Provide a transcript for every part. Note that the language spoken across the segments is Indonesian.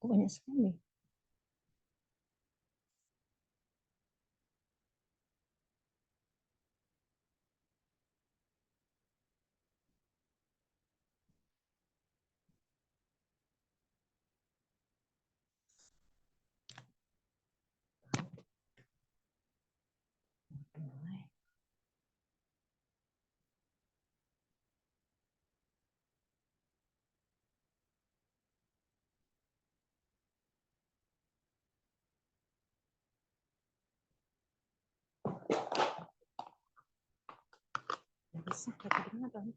Kok banyak sekali. Bisa kedengaran.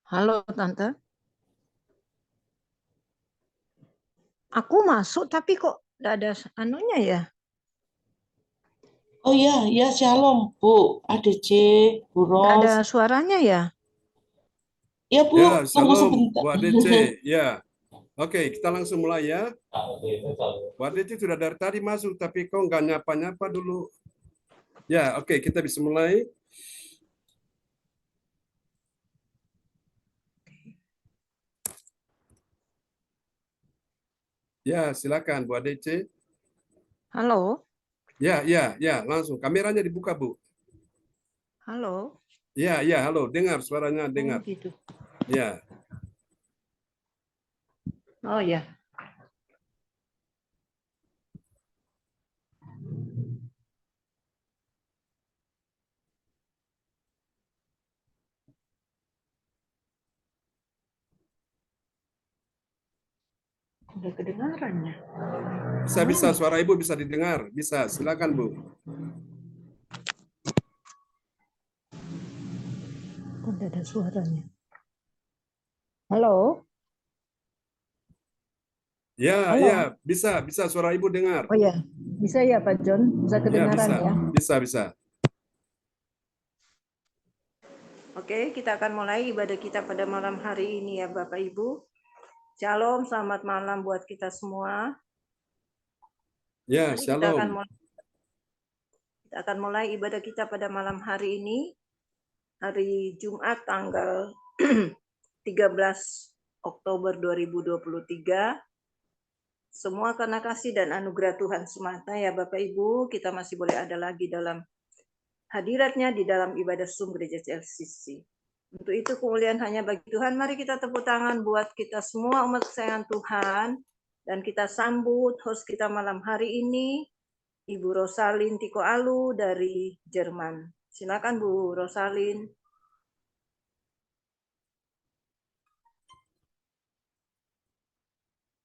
Halo, Tante. Aku masuk tapi kok nggak ada anunya ya? Oh ya, ya Shalom Bu, ADC, Bu Nggak ada Ros. suaranya ya? Ya Bu, Ya, tunggu salam sebentar. Bu ADC. Ya, oke, kita langsung mulai ya. Bu ADC sudah dari tadi masuk, tapi kok nggak nyapa-nyapa dulu. Ya, oke, kita bisa mulai. Ya, silakan Bu ADC. Halo, Ya, langsung. Kameranya dibuka, Bu. halo. Ya, halo. Dengar suaranya, Oh dengar. gitu. Ya, Oh ya. Udah kedengarannya. bisa suara Ibu bisa didengar. Bisa, silakan, Bu. Udah ada suaranya. Halo. Ya, Halo. bisa suara Ibu dengar. Oh ya, bisa ya Pak John? Bisa Ya, kedengaran ya? bisa. Oke, kita akan mulai ibadah kita pada malam hari ini ya Bapak Ibu. Shalom, selamat malam buat kita semua. Ya, Mari shalom. kita akan mulai ibadah kita pada malam hari ini, hari Jumat tanggal 13 Oktober 2023. Semua karena kasih dan anugerah Tuhan semata ya Bapak Ibu, kita masih boleh ada lagi dalam hadiratnya di dalam ibadah Zoom Gereja CLCC. Untuk itu kemuliaan hanya bagi Tuhan. Mari kita tepuk tangan buat kita semua umat kesayangan Tuhan. Dan kita sambut host kita malam hari ini, Ibu Rosalin Tiko Alu dari Jerman. Silakan Bu Rosalin.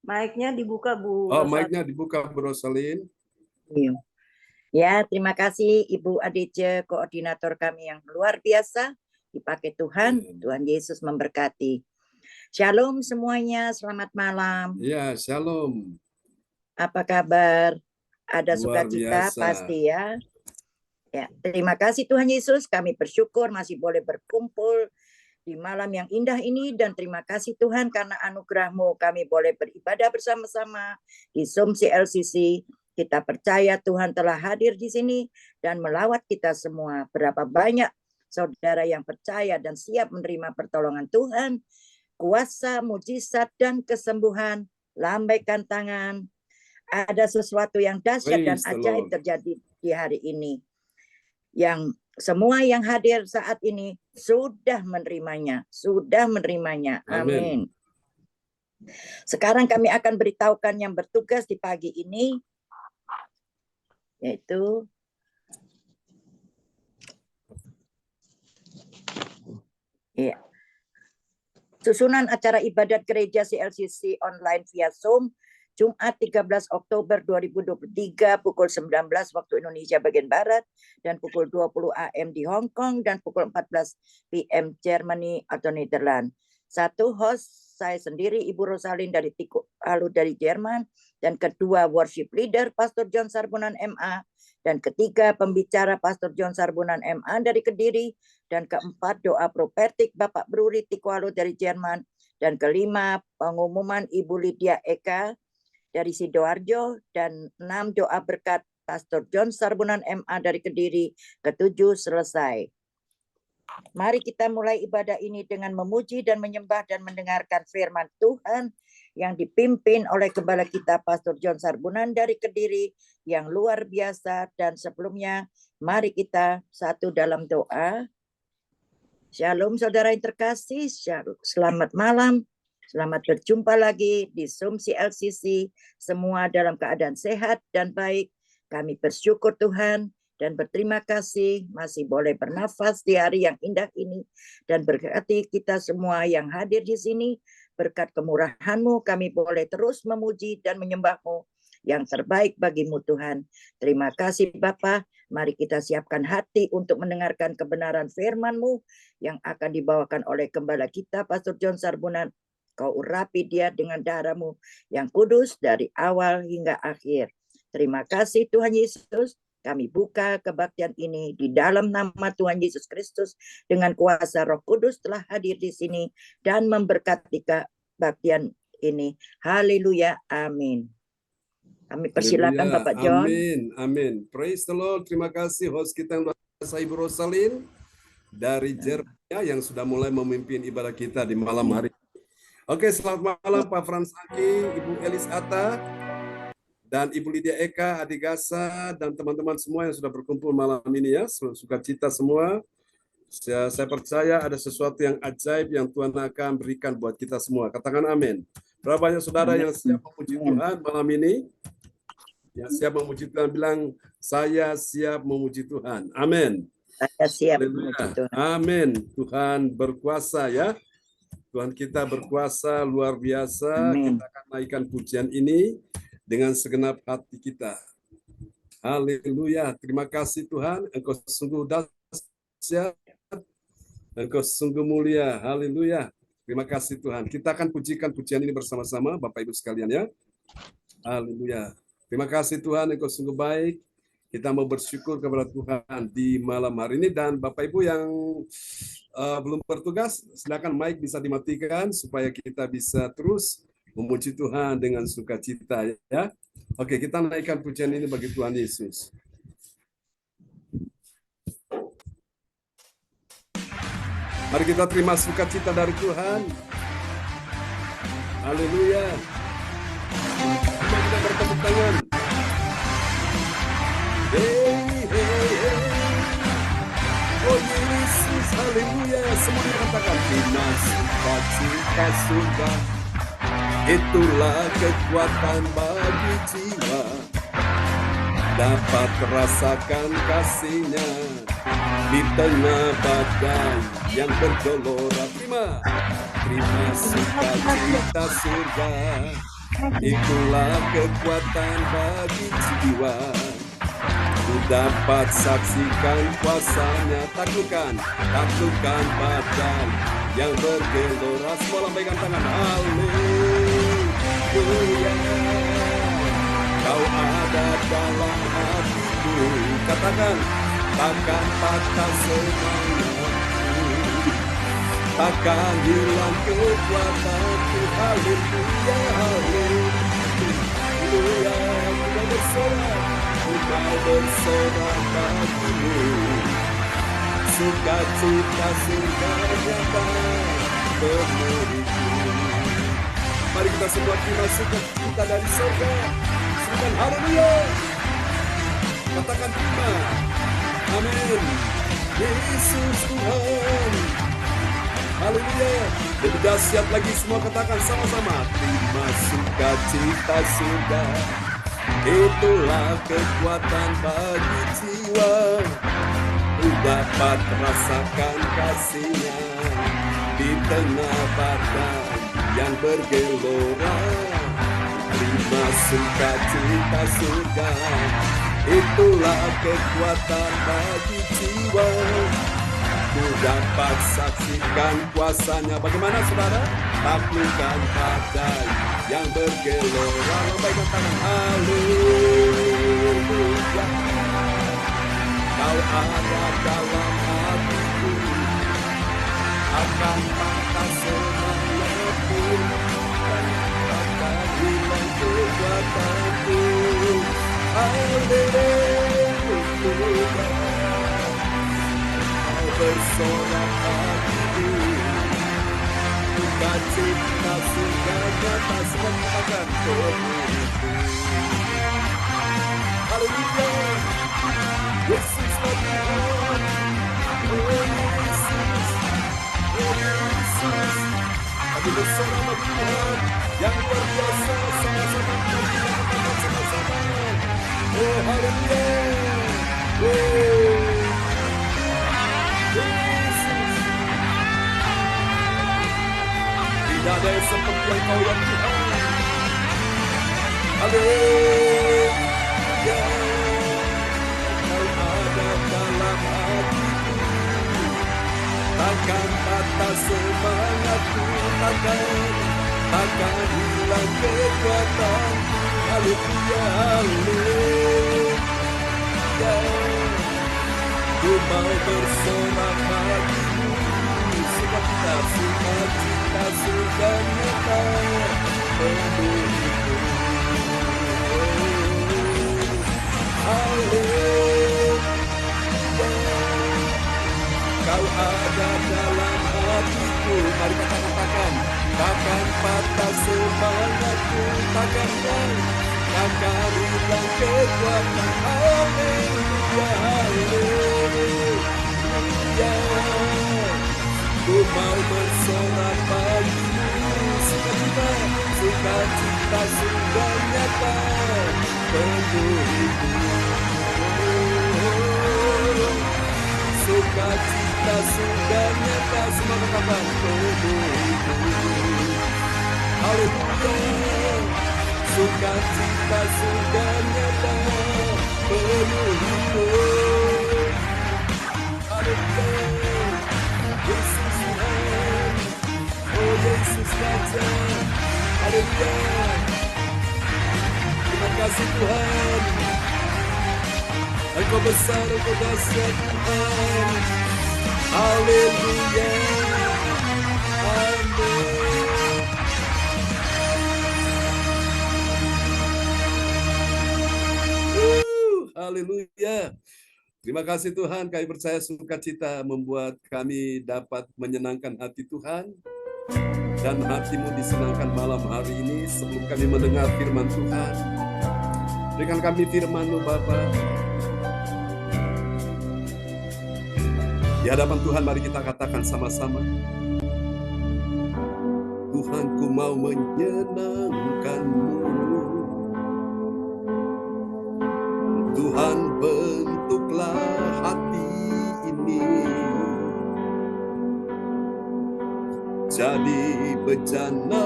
Mic-nya dibuka Bu Oh, Rosalin. mic-nya dibuka, Bu Rosalin. Iya. Ya, terima kasih Ibu Adice, koordinator kami yang luar biasa. Dipakai Tuhan, Tuhan Yesus memberkati. Shalom semuanya, selamat malam. Ya, shalom. Apa kabar? Ada Luar sukacita biasa. pasti ya. Ya, terima kasih Tuhan Yesus, kami bersyukur masih boleh berkumpul di malam yang indah ini, dan terima kasih Tuhan karena anugerah-Mu kami boleh beribadah bersama-sama di Zoom CLCC. Kita percaya Tuhan telah hadir di sini dan melawat kita semua. Berapa banyak saudara yang percaya dan siap menerima pertolongan Tuhan, kuasa, mujizat, dan kesembuhan. Lambaikan tangan. Ada sesuatu yang dahsyat dan Praise the ajaib Lord. terjadi di hari ini. Yang semua yang hadir saat ini sudah menerimanya. Amin. Sekarang kami akan beritahukan yang bertugas di pagi ini, yaitu ya, susunan acara ibadat gereja CLCC online via Zoom Jumat 13 Oktober 2023 pukul 19 waktu Indonesia bagian Barat dan pukul 20 AM di Hong Kong dan pukul 14 PM Germany atau Netherlands. Satu, host saya sendiri Ibu Rosalin dari Tiko Alu dari Jerman, dan kedua worship leader Pastor John Sarbunan MA, dan ketiga pembicara Pastor John Sarbunan MA dari Kediri, dan keempat doa profetik Bapak Bruri Tiko Alu dari Jerman, dan kelima pengumuman Ibu Lydia Eka dari Sidoarjo, dan 6 doa berkat Pastor John Sarbunan MA dari Kediri. Ketujuh selesai. Mari kita mulai ibadah ini dengan memuji dan menyembah dan mendengarkan firman Tuhan yang dipimpin oleh Gembala kita Pastor John Sarbunan dari Kediri yang luar biasa. Dan sebelumnya mari kita satu dalam doa. Shalom saudara yang terkasih, selamat malam. Selamat berjumpa lagi di Zoom CLCC, semua dalam keadaan sehat dan baik. Kami bersyukur Tuhan dan berterima kasih masih boleh bernafas di hari yang indah ini, dan berkati kita semua yang hadir di sini. Berkat kemurahan-Mu kami boleh terus memuji dan menyembah-Mu yang terbaik bagimu Tuhan. Terima kasih Bapa. Mari kita siapkan hati untuk mendengarkan kebenaran firman-Mu yang akan dibawakan oleh Gembala kita Pastor John Sarbunan. Kau urapi dia dengan darah-Mu yang kudus dari awal hingga akhir. Terima kasih Tuhan Yesus. Kami buka kebaktian ini di dalam nama Tuhan Yesus Kristus, dengan kuasa Roh Kudus telah hadir di sini dan memberkati kebaktian ini. Haleluya. Amin. Kami persilakan Haleluya. Bapak John. Amin, amin. Praise the Lord. Terima kasih host kita yang luar biasa Ibu Rosalin dari Jerman yang sudah mulai memimpin ibadah kita di malam hari. Oke, selamat malam Pak Frans Aki, Ibu Elis Atta, dan Ibu Lydia Eka, Adik Gasa, dan teman-teman semua yang sudah berkumpul malam ini ya. Sukacita semua. Saya percaya ada sesuatu yang ajaib yang Tuhan akan berikan buat kita semua. Katakan amin. Berapa banyak saudara yang siap memuji Tuhan malam ini? Yang siap memuji Tuhan bilang, saya siap memuji Tuhan. Amin. Saya siap Haleluya. memuji Tuhan. Amin. Tuhan berkuasa ya. Tuhan kita berkuasa luar biasa. Amin. Kita akan naikkan pujian ini dengan segenap hati kita. Haleluya. Terima kasih Tuhan. Engkau sungguh dahsyat. Engkau sungguh mulia. Haleluya. Terima kasih Tuhan. Kita akan pujikan pujian ini bersama-sama Bapak Ibu sekalian ya. Haleluya. Terima kasih Tuhan, Engkau sungguh baik. Kita mau bersyukur kepada Tuhan di malam hari ini. Dan Bapak Ibu yang belum bertugas, silakan mic bisa dimatikan supaya kita bisa terus memuji Tuhan dengan sukacita ya. Oke, kita naikkan pujian ini bagi Tuhan Yesus. Mari kita terima sukacita dari Tuhan. Haleluya. Mari kita bertepuk tangan. Hey, hey, hey. Oh Yesus, haleluya. Semuanya katakan, terima sukacita surga. Itulah kekuatan bagi jiwa. Dapat rasakan kasih-Nya di tengah badai yang bergelora. Terima sukacita surga. Itulah kekuatan bagi jiwa. Ku dapat saksikan kuasa-Nya. Taklukkan badai yang bergelora. Semua lambaikan tangan. Haleluya. Kau ada dalam hatiku. Katakan, takkan patah semangatku, takkan hilang kekuatanku. Haleluya, haleluya. Kau bersorak bagimu. Sukacita surga nyata penuhiku. Mari kita semua terima sukacita dari surga. Silakan haleluya. Katakan terima. Amin. Yesus Tuhan. Haleluya. Lebih dahsyat lagi semua katakan sama-sama. Terima sukacita surga. Itulah kekuatan bagi jiwa. Ku dapat rasakan kasih-Nya di tengah badai yang bergelora. Terima sukacita surga. Itulah kekuatan bagi jiwa. Ku dapat saksikan kuasa-Nya. Bagaimana saudara? Taklukkan badai yang bergelora. Lambaikan tangan. Haleluya. Kau ada dalam hatiku. Akan patah semangatku. Akan hilang kekuatanku. Haleluya. Kau bersorak hatiku. Sukacita surga nyata. Semua katakan penuhiku. Haleluya. Yesuslah Tuhan. Oh Yesus. Oh Yesus. Kami bersorak bagi Tuhan yang luar biasa. Sama-sama kita katakan sama-sama. Oh haleluya. Oh Yesus. Tidak ada yang seperti Engkau ya Tuhan. Haleluya. Kau ada dalam hatiku. Takkan patah semangatku. Takkan hilang kekuatanku. Haleluya, haleluya. Ku mau bersorak bagimu. Sukacita surga nyata penuhiku. Kau ada dalam hatiku. Mari kita katakan, takkan patah semangatku, takkan hilang, takkan hilang kekuatan. Haleluya, haleluya. Ku mau bersorak bagimu, sukacita, sukacita sudah nyata penuhiku. Sukacita sudah nyata, semua katakan penuhiku. Haleluya. Sukacita sudah nyata penuhiku. Haleluya. Yesus Tuhan, oh Yesus Raja, haleluya. Terima kasih Tuhan, Engkau besar, Engkau dahsyat Tuhan, haleluya, amin. Haleluya. Terima kasih Tuhan, kami percaya sukacita membuat kami dapat menyenangkan hati Tuhan. Dan hatimu disenangkan malam hari ini sebelum kami mendengar firman Tuhan. Berikan kami firman-Mu Bapa. Di hadapan Tuhan mari kita katakan sama-sama. Tuhan, ku mau menyenangkan-Mu. Tuhan, bentuklah hati ini jadi bejana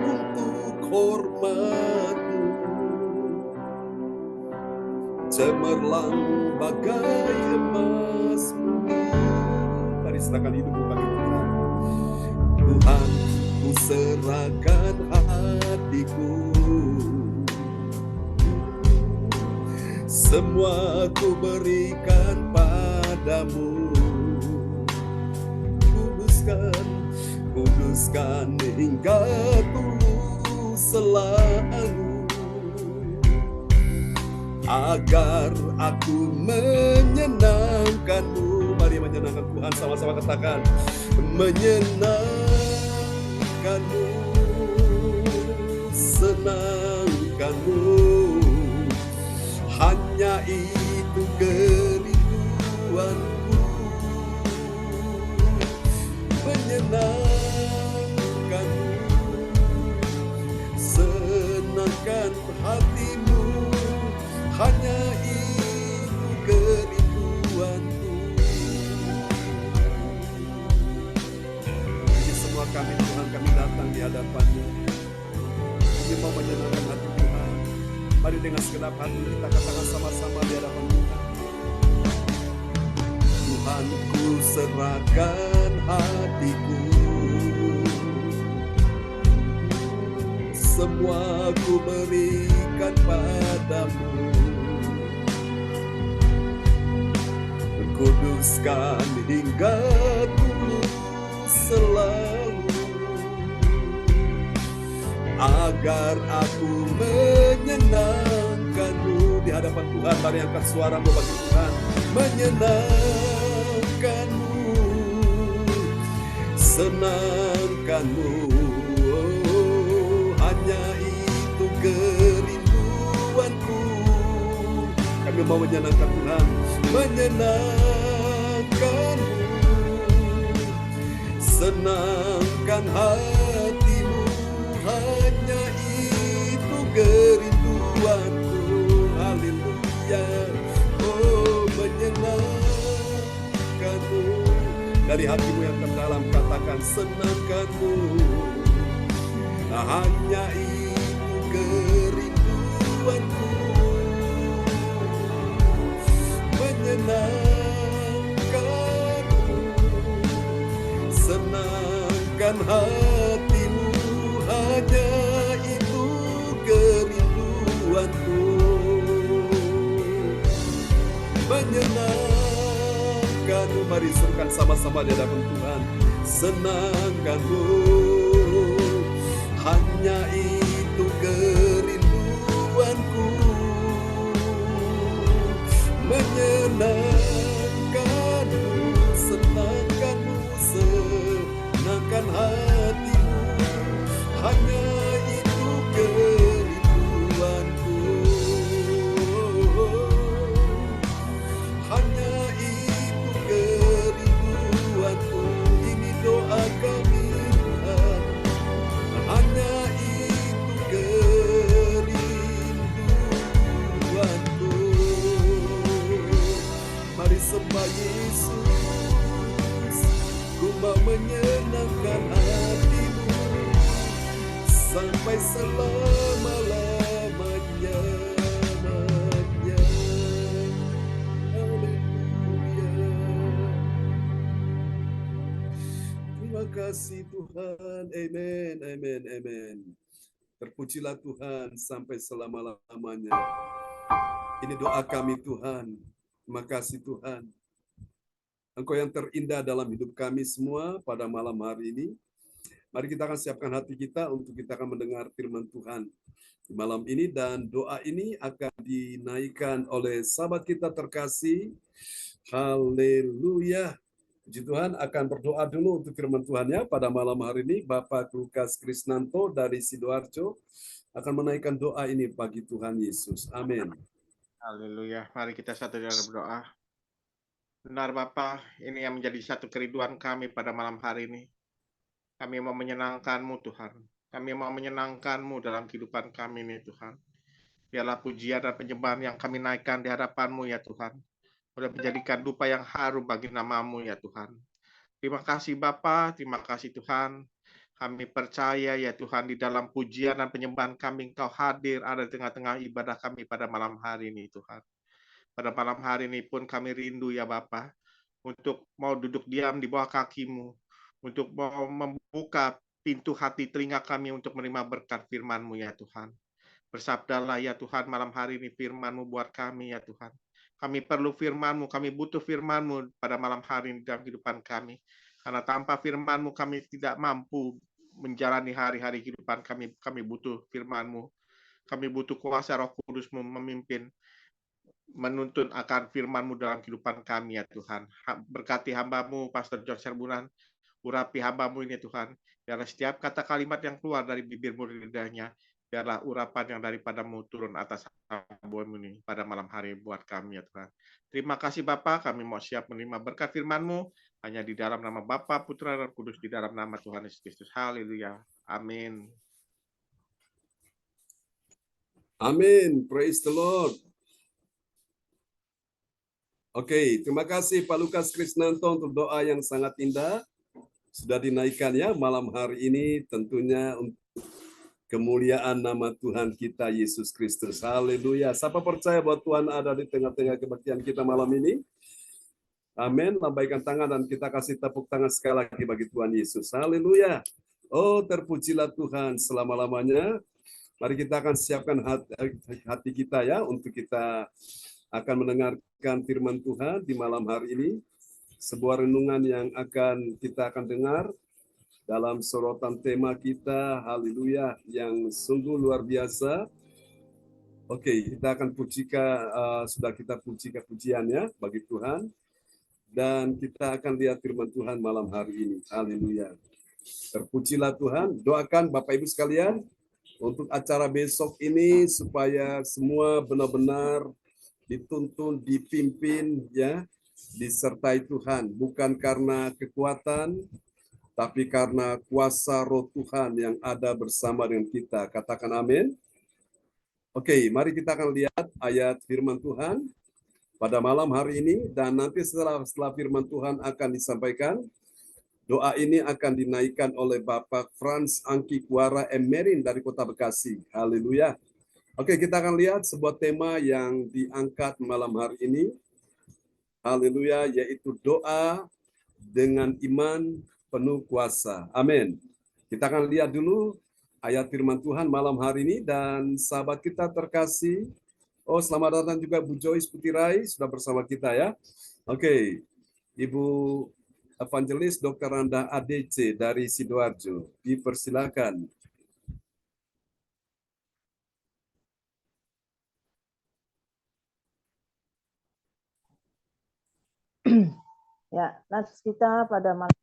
untuk hormat-Mu, cemerlang bagai emas murni. Mari serahkan hidupmu bagi Tuhan. Tuhan, ku serahkan hatiku, semua ku berikan padamu. Kuduskan hingga tulus selalu, agar aku menyenangkan-Mu. Mari menyenangkan Tuhan, sama-sama katakan, menyenangkan-Mu, senangkan-Mu. Hanya itu kerinduanku, menyenangkan-Mu, senangkan hati-Mu. Hanya itu kerinduanku. Ini semua kami Tuhan, kami datang di hadapan-Mu. Kami mau menyenangkan hati Tuhan. Mari dengan segenap hati kita katakan sama-sama di hadapan Tuhan. Tuhan, ku serahkan hatiku, semua ku berikan padamu. Kuduskan hingga tulus selalu, agar aku menyenangkan-Mu. Di hadapan Tuhan, mari angkat suaramu bagi Tuhan. Menyenangkan-Mu, senangkan-Mu. Oh, hanya itu kerinduanku. Kami mau menyenangkan Tuhan. Menyenangkan-Mu, senangkan hati-Mu. Hanya itu kerinduanku. Haleluya. Oh, menyenangkan-Mu. Dari hatimu yang terdalam katakan, senangkan-Mu. Hanya itu kerinduanku. Menyenangkan-Mu, senangkan hatimu. Hanya itu kerinduanku. Menyenangkan-Mu. Mari serukan sama-sama di hadapan Tuhan. Senangkan-Mu, hanya itu kerinduanku. menyenangkan hatimu sampai selama-lamanya. Haleluya. Terima kasih Tuhan. Amin, amin, amin. Terpujilah Tuhan sampai selama-lamanya. Ini doa kami Tuhan. Terima kasih Tuhan. Engkau yang terindah dalam hidup kami semua pada malam hari ini. Mari kita akan siapkan hati kita untuk kita akan mendengar firman Tuhan di malam ini. Dan doa ini akan dinaikkan oleh sahabat kita terkasih. Haleluya. Puji Tuhan, akan berdoa dulu untuk firman Tuhannya pada malam hari ini. Bapak Lukas Krisnanto dari Sidoarjo akan menaikkan doa ini bagi Tuhan Yesus. Amin. Haleluya. Mari kita satu dalam berdoa. Benar Bapa, ini yang menjadi satu kerinduan kami pada malam hari ini. Kami mau menyenangkan-Mu Tuhan. Kami mau menyenangkan-Mu dalam kehidupan kami ini Tuhan. Biarlah pujian dan penyembahan yang kami naikkan di hadapan-Mu ya Tuhan. Boleh menjadikan dupa yang harum bagi nama-Mu ya Tuhan. Terima kasih Bapa, terima kasih Tuhan. Kami percaya ya Tuhan di dalam pujian dan penyembahan kami Engkau hadir ada di tengah-tengah ibadah kami pada malam hari ini Tuhan. Pada malam hari ini pun kami rindu ya Bapa untuk mau duduk diam di bawah kaki-Mu, untuk mau membuka pintu hati telinga kami untuk menerima berkat firman-Mu ya Tuhan. Bersabdalah ya Tuhan malam hari ini firman-Mu buat kami ya Tuhan. Kami perlu firman-Mu, kami butuh firman-Mu pada malam hari ini dalam kehidupan kami. Karena tanpa firman-Mu kami tidak mampu menjalani hari-hari kehidupan kami. Kami butuh firman-Mu. Kami butuh kuasa Roh Kudus-Mu memimpin, menuntun akan firman-Mu dalam kehidupan kami ya Tuhan. Berkati hamba-Mu, Pastor John Serbunan, urapi hamba-Mu ini Tuhan. Biarlah setiap kata kalimat yang keluar dari bibir-Mu dan lidahnya, biarlah urapan yang daripada-Mu turun atas hamba-Mu ini pada malam hari buat kami ya Tuhan. Terima kasih Bapa, kami mau siap menerima berkat firman-Mu, hanya di dalam nama Bapa, Putra, dan Kudus, di dalam nama Tuhan Yesus Kristus. Haleluya. Amin. Amin. Praise the Lord. Oke, terima kasih Pak Lukas Krisnanto untuk doa yang sangat indah. Sudah dinaikkan ya malam hari ini tentunya untuk kemuliaan nama Tuhan kita Yesus Kristus. Haleluya. Siapa percaya bahwa Tuhan ada di tengah-tengah kebaktian kita malam ini? Amin. Lambaikan tangan dan kita kasih tepuk tangan sekali lagi bagi Tuhan Yesus. Haleluya. Oh, terpujilah Tuhan selama-lamanya. Mari kita akan siapkan hati kita ya untuk kita akan mendengarkan firman Tuhan di malam hari ini. Sebuah renungan yang kita akan dengar dalam sorotan tema kita, haleluya, yang sungguh luar biasa. Oke, kita akan sudah kita pujikan pujiannya bagi Tuhan. Dan kita akan lihat firman Tuhan malam hari ini. Haleluya. Terpujilah Tuhan. Doakan Bapak Ibu sekalian untuk acara besok ini supaya semua benar-benar dituntun, dipimpin ya, disertai Tuhan, bukan karena kekuatan, tapi karena kuasa Roh Tuhan yang ada bersama dengan kita. Katakan amin. Oke, mari kita akan lihat ayat firman Tuhan pada malam hari ini, dan nanti setelah firman Tuhan akan disampaikan, doa ini akan dinaikkan oleh Bapak Frans Angki Kuara Emerin dari Kota Bekasi. Haleluya. Oke, kita akan lihat sebuah tema yang diangkat malam hari ini. Haleluya, yaitu doa dengan iman penuh kuasa. Amin. Kita akan lihat dulu ayat firman Tuhan malam hari ini, dan sahabat kita terkasih, selamat datang juga Bu Joyce Putirai, sudah bersama kita ya. Oke, Ibu Evangelis Dr. Randa ADC dari Sidoarjo, dipersilakan. Ya, nats kita pada malam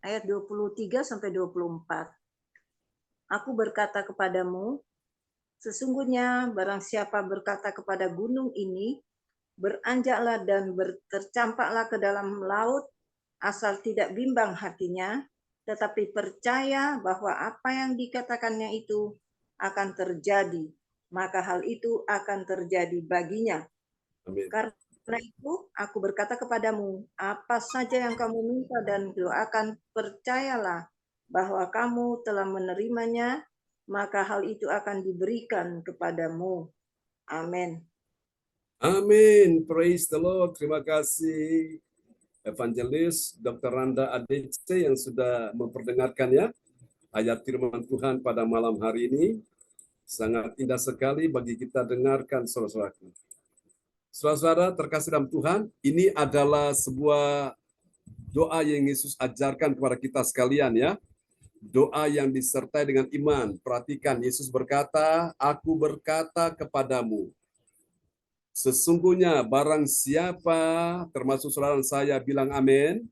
ayat 23 sampai 24. Aku berkata kepadamu, sesungguhnya barang siapa berkata kepada gunung ini, beranjaklah dan tercampaklah ke dalam laut, asal tidak bimbang hatinya, tetapi percaya bahwa apa yang dikatakannya itu akan terjadi, maka hal itu akan terjadi baginya. Amin. Karena itu, aku berkata kepadamu, apa saja yang kamu minta dan doakan, percayalah bahwa kamu telah menerimanya, maka hal itu akan diberikan kepadamu. Amin. Amin. Praise the Lord. Terima kasih Evangelis Dr. Randa ADC yang sudah memperdengarkannya ayat firman Tuhan pada malam hari ini. Sangat indah sekali bagi kita dengarkan, saudara-saudaraku. Saudara-saudara terkasih dalam Tuhan, ini adalah sebuah doa yang Yesus ajarkan kepada kita sekalian ya. Doa yang disertai dengan iman. Perhatikan, Yesus berkata, aku berkata kepadamu, sesungguhnya barang siapa, termasuk saudara saya bilang amin,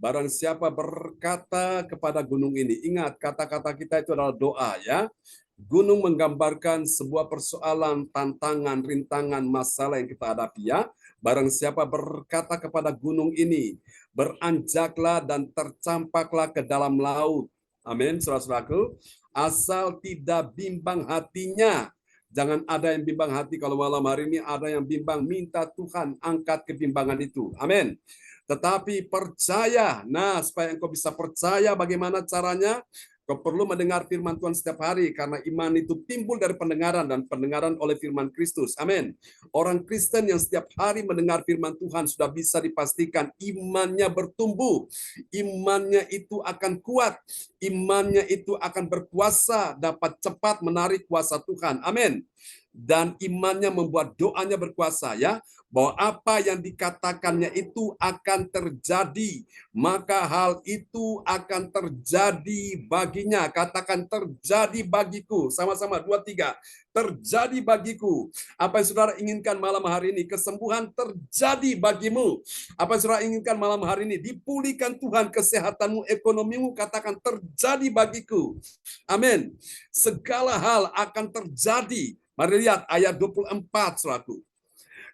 barang siapa berkata kepada gunung ini, ingat kata-kata kita itu adalah doa ya. Gunung menggambarkan sebuah persoalan, tantangan, rintangan, masalah yang kita hadapi ya. Barang siapa berkata kepada gunung ini, beranjaklah dan tercampaklah ke dalam laut. Amin, saudara-saudaraku. Asal tidak bimbang hatinya. Jangan ada yang bimbang hati kalau malam hari ini ada yang bimbang, minta Tuhan angkat kebimbangan itu. Amin. Tetapi percaya. Nah, supaya engkau bisa percaya bagaimana caranya? Kau perlu mendengar firman Tuhan setiap hari karena iman itu timbul dari pendengaran dan pendengaran oleh firman Kristus. Amin. Orang Kristen yang setiap hari mendengar firman Tuhan sudah bisa dipastikan imannya bertumbuh. Imannya itu akan kuat. Imannya itu akan berkuasa, dapat cepat menarik kuasa Tuhan. Amin. Dan imannya membuat doanya berkuasa ya, bahwa apa yang dikatakannya itu akan terjadi, maka hal itu akan terjadi baginya. Katakan terjadi bagiku, sama-sama 2, 3. Terjadi bagiku. Apa yang saudara inginkan malam hari ini? Kesembuhan terjadi bagimu. Apa yang saudara inginkan malam hari ini? Dipulihkan Tuhan kesehatanmu, ekonomimu, katakan terjadi bagiku. Amin. Segala hal akan terjadi. Mari lihat ayat 24, saudaraku.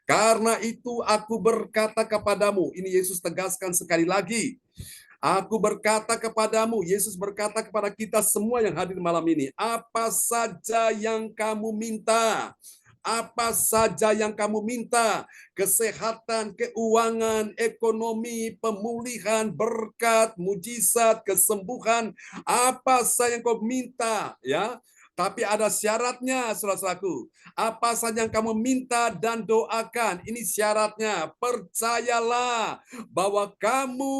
Karena itu aku berkata kepadamu, ini Yesus tegaskan sekali lagi. Aku berkata kepadamu, Yesus berkata kepada kita semua yang hadir malam ini, apa saja yang kamu minta, apa saja yang kamu minta, kesehatan, keuangan, ekonomi, pemulihan, berkat, mujizat, kesembuhan, apa saja yang kau minta, ya. Tapi ada syaratnya, saudara-saudaraku. Apa saja yang kamu minta dan doakan, ini syaratnya. Percayalah bahwa kamu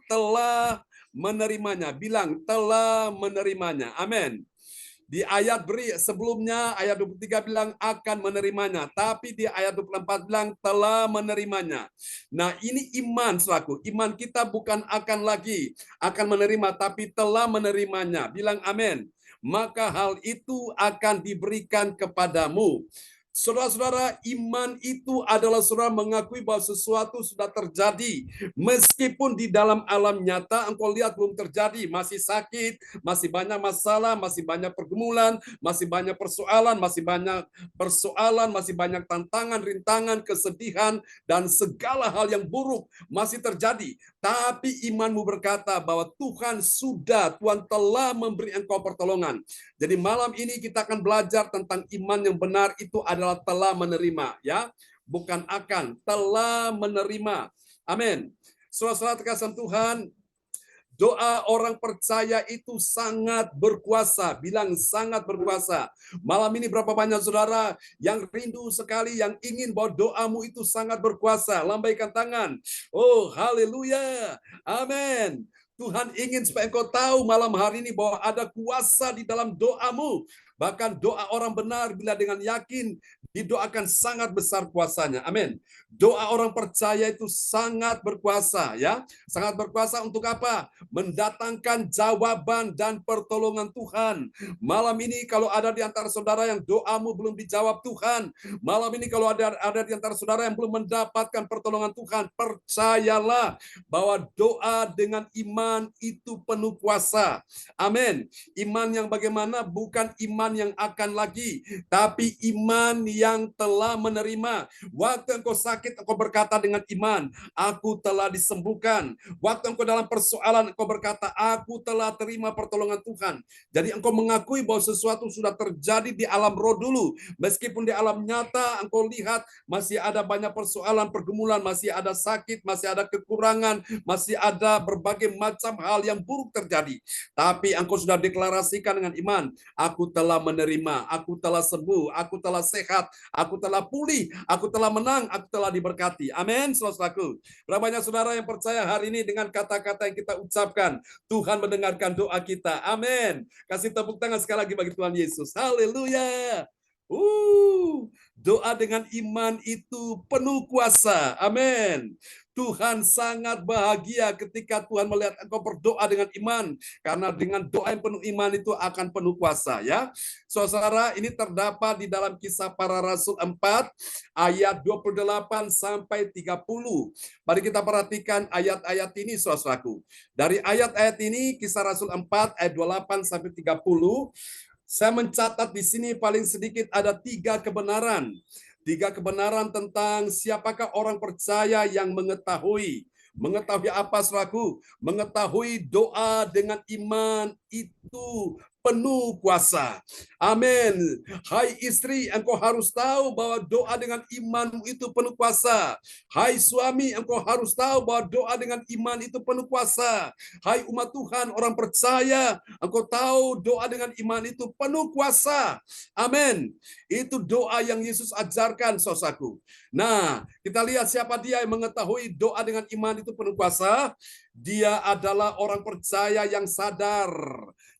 telah menerimanya. Bilang, telah menerimanya. Amin. Di ayat sebelumnya, ayat 23 bilang akan menerimanya. Tapi di ayat 24 bilang telah menerimanya. Nah ini iman, saudaraku. Iman kita bukan akan lagi akan menerima, tapi telah menerimanya. Bilang amin. Maka hal itu akan diberikan kepadamu. Saudara-saudara, iman itu adalah saudara mengakui bahwa sesuatu sudah terjadi. Meskipun di dalam alam nyata engkau lihat belum terjadi, masih sakit, masih banyak masalah, masih banyak pergumulan, masih banyak persoalan, masih banyak tantangan, rintangan, kesedihan, dan segala hal yang buruk masih terjadi. Tapi imanmu berkata bahwa Tuhan telah memberi engkau pertolongan. Jadi malam ini kita akan belajar tentang iman yang benar itu adalah telah menerima, ya, bukan akan, telah menerima. Amin. Saudara-saudara terkasih Tuhan, doa orang percaya itu sangat berkuasa. Bilang sangat berkuasa. Malam ini berapa banyak saudara yang rindu sekali, yang ingin bahwa doamu itu sangat berkuasa. Lambaikan tangan. Oh, haleluya. Amin. Tuhan ingin supaya engkau tahu malam hari ini bahwa ada kuasa di dalam doamu. Bahkan doa orang benar bila dengan yakin didoakan sangat besar kuasanya. Amin. Doa orang percaya itu sangat berkuasa, ya. Sangat berkuasa untuk apa? Mendatangkan jawaban dan pertolongan Tuhan. Malam ini kalau ada di antara saudara yang doamu belum dijawab Tuhan, malam ini kalau ada di antara saudara yang belum mendapatkan pertolongan Tuhan, percayalah bahwa doa dengan iman itu penuh kuasa. Amin. Iman yang bagaimana? Bukan iman yang akan lagi, tapi iman yang telah menerima. Waktu engkau sakit, engkau berkata dengan iman, aku telah disembuhkan. Waktu engkau dalam persoalan, engkau berkata, aku telah terima pertolongan Tuhan. Jadi engkau mengakui bahwa sesuatu sudah terjadi di alam roh dulu. Meskipun di alam nyata engkau lihat masih ada banyak persoalan, pergumulan, masih ada sakit, masih ada kekurangan, masih ada berbagai macam hal yang buruk terjadi. Tapi engkau sudah deklarasikan dengan iman, aku telah menerima, aku telah sembuh, aku telah sehat, aku telah pulih, aku telah menang, aku telah diberkati. Amin, saudaraku. Berapa banyak saudara yang percaya hari ini dengan kata-kata yang kita ucapkan, Tuhan mendengarkan doa kita. Amin. Kasih tepuk tangan sekali lagi bagi Tuhan Yesus. Haleluya. Doa dengan iman itu penuh kuasa. Amin. Tuhan sangat bahagia ketika Tuhan melihat engkau berdoa dengan iman. Karena dengan doa yang penuh iman itu akan penuh kuasa. Ya, saudara, ini terdapat di dalam Kisah Para Rasul 4 ayat 28 sampai 30. Mari kita perhatikan ayat-ayat ini, saudaraku. Dari ayat-ayat ini, Kisah Rasul 4 ayat 28 sampai 30, saya mencatat di sini paling sedikit ada 3 kebenaran. 3 kebenaran tentang siapakah orang percaya yang mengetahui. Mengetahui apa, saudaraku? Mengetahui doa dengan iman itu penuh kuasa. Amin. Hai istri, engkau harus tahu bahwa doa dengan imanmu itu penuh kuasa. Hai suami, engkau harus tahu bahwa doa dengan iman itu penuh kuasa. Hai umat Tuhan, orang percaya, engkau tahu doa dengan iman itu penuh kuasa. Amin. Itu doa yang Yesus ajarkan, saudaraku. Nah, kita lihat siapa dia yang mengetahui doa dengan iman itu penuh kuasa. Dia adalah orang percaya yang sadar.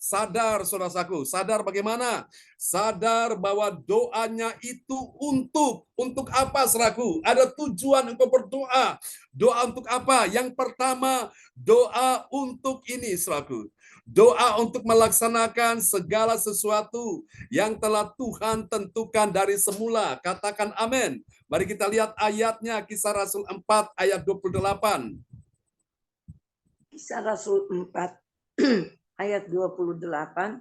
Sadar, saudaraku. Sadar bagaimana? Sadar bahwa doanya itu untuk apa, saudaraku? Ada tujuan engkau berdoa. Doa untuk apa? Yang pertama, doa untuk ini, saudaraku. Doa untuk melaksanakan segala sesuatu yang telah Tuhan tentukan dari semula. Katakan amin. Mari kita lihat ayatnya, Kisah Rasul 4 ayat 28. Kisah Rasul 4 ayat 28.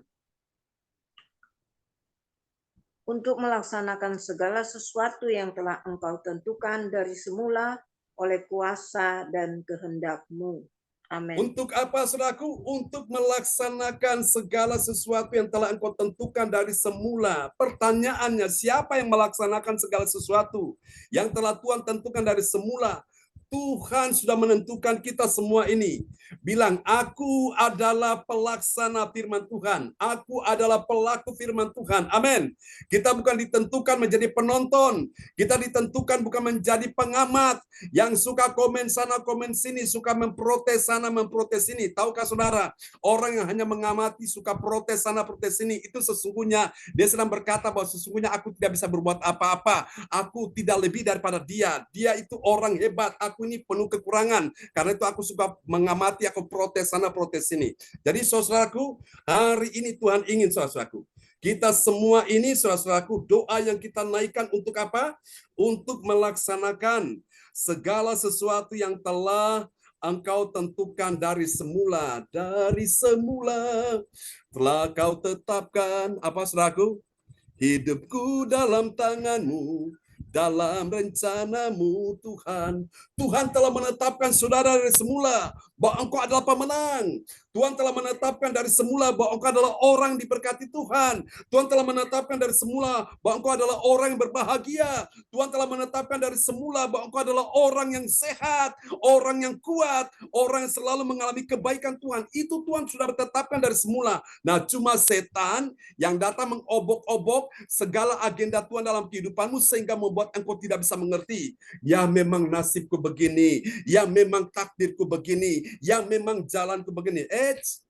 Untuk melaksanakan segala sesuatu yang telah engkau tentukan dari semula oleh kuasa dan kehendak-Mu. Amin. Untuk apa, saudaraku? Untuk melaksanakan segala sesuatu yang telah engkau tentukan dari semula. Pertanyaannya, siapa yang melaksanakan segala sesuatu yang telah Tuhan tentukan dari semula? Tuhan sudah menentukan kita semua ini. Bilang, aku adalah pelaksana firman Tuhan. Aku adalah pelaku firman Tuhan. Amin. Kita bukan ditentukan menjadi penonton. Kita ditentukan bukan menjadi pengamat yang suka komen sana, komen sini, suka memprotes sana, memprotes sini. Tahukah saudara, orang yang hanya mengamati, suka protes sana, protes sini, itu sesungguhnya dia sedang berkata bahwa sesungguhnya aku tidak bisa berbuat apa-apa. Aku tidak lebih daripada dia. Dia itu orang hebat. Aku ini penuh kekurangan. Karena itu aku suka mengamati, aku protes sana, protes sini. Jadi saudaraku, hari ini Tuhan ingin saudaraku, kita semua ini saudaraku, doa yang kita naikkan untuk apa? Untuk melaksanakan segala sesuatu yang telah engkau tentukan dari semula. Dari semula telah kau tetapkan, apa saudaraku? Hidupku dalam tangan-Mu, dalam rencana-Mu, Tuhan. Tuhan telah menetapkan saudara dari semula bahwa engkau adalah pemenang. Tuhan telah menetapkan dari semula bahwa engkau adalah orang diberkati Tuhan. Tuhan telah menetapkan dari semula bahwa engkau adalah orang yang berbahagia. Tuhan telah menetapkan dari semula bahwa engkau adalah orang yang sehat, orang yang kuat, orang yang selalu mengalami kebaikan Tuhan. Itu Tuhan sudah tetapkan dari semula. Nah, cuma setan yang datang mengobok-obok segala agenda Tuhan dalam kehidupanmu sehingga membuat engkau tidak bisa mengerti. Ya memang nasibku begini, ya memang takdirku begini, ya memang jalanku begini.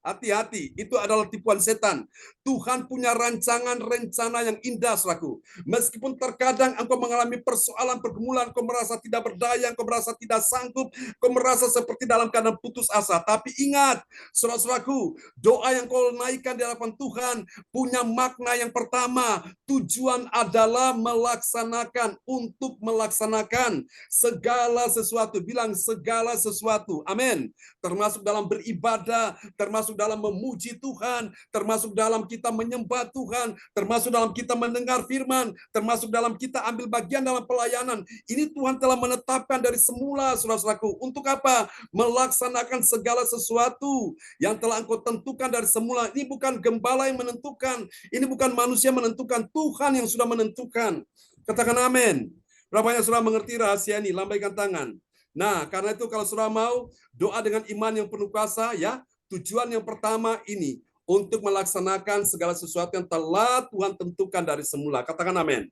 Hati-hati, itu adalah tipuan setan. Tuhan punya rancangan rencana yang indah, saudaraku. Meskipun terkadang engkau mengalami persoalan, pergumulan, engkau merasa tidak berdaya, engkau merasa tidak sanggup, engkau merasa seperti dalam keadaan putus asa. Tapi ingat, saudara-saudaraku, doa yang kau naikkan di hadapan Tuhan punya makna yang pertama. Tujuan adalah melaksanakan, untuk melaksanakan segala sesuatu. Bilang segala sesuatu. Amin. termasuk dalam beribadah, termasuk dalam memuji Tuhan, termasuk dalam kita menyembah Tuhan, termasuk dalam kita mendengar firman, termasuk dalam kita ambil bagian dalam pelayanan. Ini Tuhan telah menetapkan dari semula, saudara-saudaraku. Untuk apa? Melaksanakan segala sesuatu yang telah engkau tentukan dari semula. Ini bukan gembala yang menentukan, ini bukan manusia menentukan, Tuhan yang sudah menentukan. Katakan amin. Berapa banyak saudara mengerti rahasia ini? Lambaikan tangan. Nah, karena itu kalau saudara mau doa dengan iman yang penuh kuasa, ya, tujuan yang pertama ini untuk melaksanakan segala sesuatu yang telah Tuhan tentukan dari semula. Katakan amin.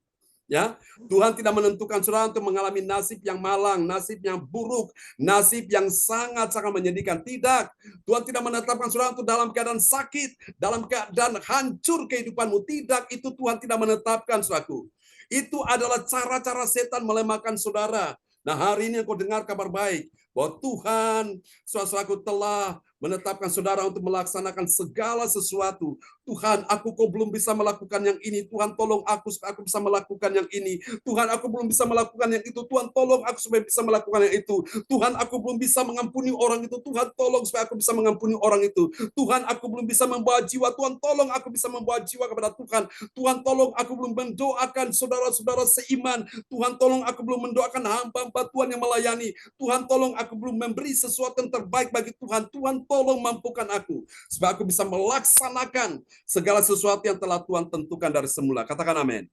Ya, Tuhan tidak menentukan saudara untuk mengalami nasib yang malang, nasib yang buruk, nasib yang sangat-sangat menyedihkan. Tidak. Tuhan tidak menetapkan saudara untuk dalam keadaan sakit, dalam keadaan hancur kehidupanmu. Tidak, itu Tuhan tidak menetapkan, saudaraku. Itu adalah cara-cara setan melemahkan saudara. Nah, hari ini engkau dengar kabar baik bahwa Tuhan saudaraku telah menetapkan saudara untuk melaksanakan segala sesuatu. Tuhan, kok belum bisa melakukan yang ini. Tuhan, tolong aku supaya aku bisa melakukan yang ini. Tuhan, aku belum bisa melakukan yang itu. Tuhan, tolong aku supaya bisa melakukan yang itu. Tuhan, aku belum bisa mengampuni orang itu. Tuhan, tolong supaya aku bisa mengampuni orang itu. Tuhan, aku belum bisa membawa jiwa. Tuhan, tolong aku bisa membawa jiwa kepada Tuhan. Tuhan, tolong aku belum mendoakan saudara-saudara seiman. Tuhan, tolong aku belum mendoakan hamba-hamba Tuhan yang melayani. Tuhan, tolong aku belum memberi sesuatu yang terbaik bagi Tuhan. Tuhan, tolong mampukan aku supaya aku bisa melaksanakan segala sesuatu yang telah Tuhan tentukan dari semula. Katakan amin.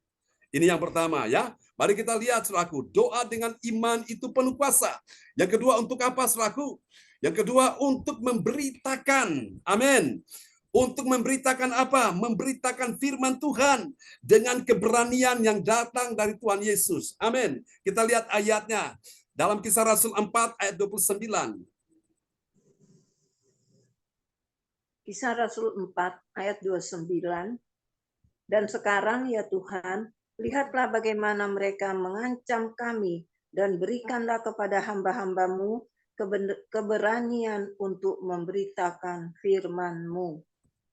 Ini yang pertama, ya. Mari kita lihat, saudaraku, doa dengan iman itu penuh kuasa. Yang kedua, untuk apa, saudaraku? Yang kedua, untuk memberitakan. Amin. Untuk memberitakan apa? Memberitakan firman Tuhan dengan keberanian yang datang dari Tuhan Yesus. Amin. Kita lihat ayatnya dalam Kisah Rasul 4 ayat 29. Kisah Rasul 4 ayat 29. Dan sekarang ya Tuhan, lihatlah bagaimana mereka mengancam kami, dan berikanlah kepada hamba-hambamu keberanian untuk memberitakan firman-Mu.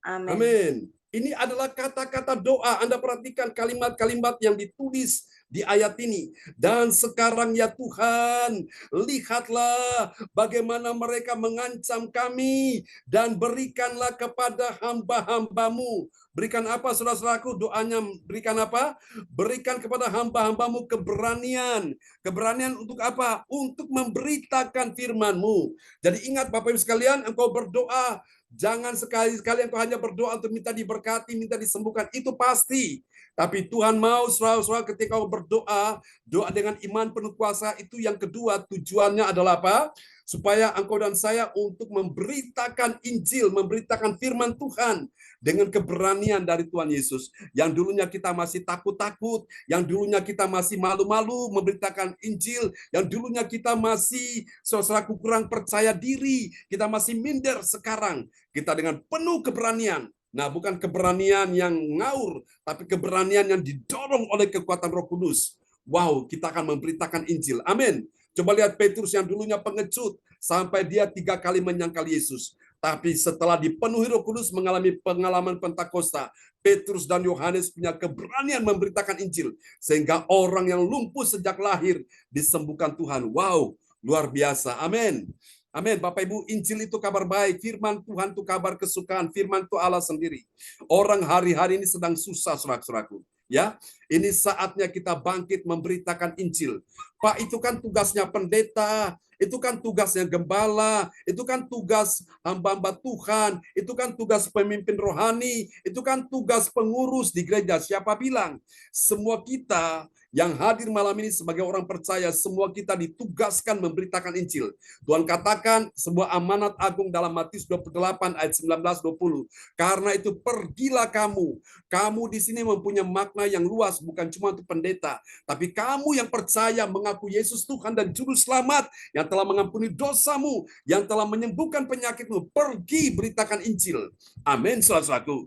Amin. Amin. Ini adalah kata-kata doa. Anda perhatikan kalimat-kalimat yang ditulis di ayat ini. Dan sekarang ya Tuhan, lihatlah bagaimana mereka mengancam kami, dan berikanlah kepada hamba-hambamu. Berikan apa, saudara-saudaraku? Doanya berikan apa? Berikan kepada hamba-hambamu keberanian. Keberanian untuk apa? Untuk memberitakan firman-Mu. Jadi ingat Bapak Ibu sekalian, engkau berdoa, jangan sekali-sekali engkau hanya berdoa untuk minta diberkati, minta disembuhkan. Itu pasti. Tapi Tuhan mau saudara-saudara ketika kau berdoa, doa dengan iman penuh kuasa, itu yang kedua tujuannya adalah apa? Supaya engkau dan saya untuk memberitakan Injil, memberitakan firman Tuhan dengan keberanian dari Tuhan Yesus. Yang dulunya kita masih takut-takut, yang dulunya kita masih malu-malu memberitakan Injil, yang dulunya kita masih saudaraku kurang percaya diri, kita masih minder. Sekarang kita dengan penuh keberanian. Nah, bukan keberanian yang ngaur, tapi keberanian yang didorong oleh kekuatan Roh Kudus. Wow, kita akan memberitakan Injil. Amin. Coba lihat Petrus yang dulunya pengecut, sampai dia 3 kali menyangkal Yesus. Tapi setelah dipenuhi Roh Kudus, mengalami pengalaman Pentakosta, Petrus dan Yohanes punya keberanian memberitakan Injil. Sehingga orang yang lumpuh sejak lahir disembuhkan Tuhan. Wow, luar biasa. Amin. Amin. Bapak Ibu, Injil itu kabar baik. Firman Tuhan itu kabar kesukaan. Firman itu Allah sendiri. Orang hari-hari ini sedang susah, saudara-saudaraku. Ya, ini saatnya kita bangkit memberitakan Injil. Pak, itu kan tugasnya pendeta, itu kan tugasnya gembala, itu kan tugas hamba-hamba Tuhan, itu kan tugas pemimpin rohani, itu kan tugas pengurus di gereja. Siapa bilang? Semua kita yang hadir malam ini sebagai orang percaya, semua kita ditugaskan memberitakan Injil. Tuhan katakan sebuah amanat agung dalam Matius 28 ayat 19-20. Karena itu pergilah kamu. Kamu di sini mempunyai makna yang luas, bukan cuma untuk pendeta, tapi kamu yang percaya mengaku Yesus Tuhan dan Juru Selamat, yang telah mengampuni dosamu, yang telah menyembuhkan penyakitmu. Pergi beritakan Injil. Amin, saudara-saudaraku.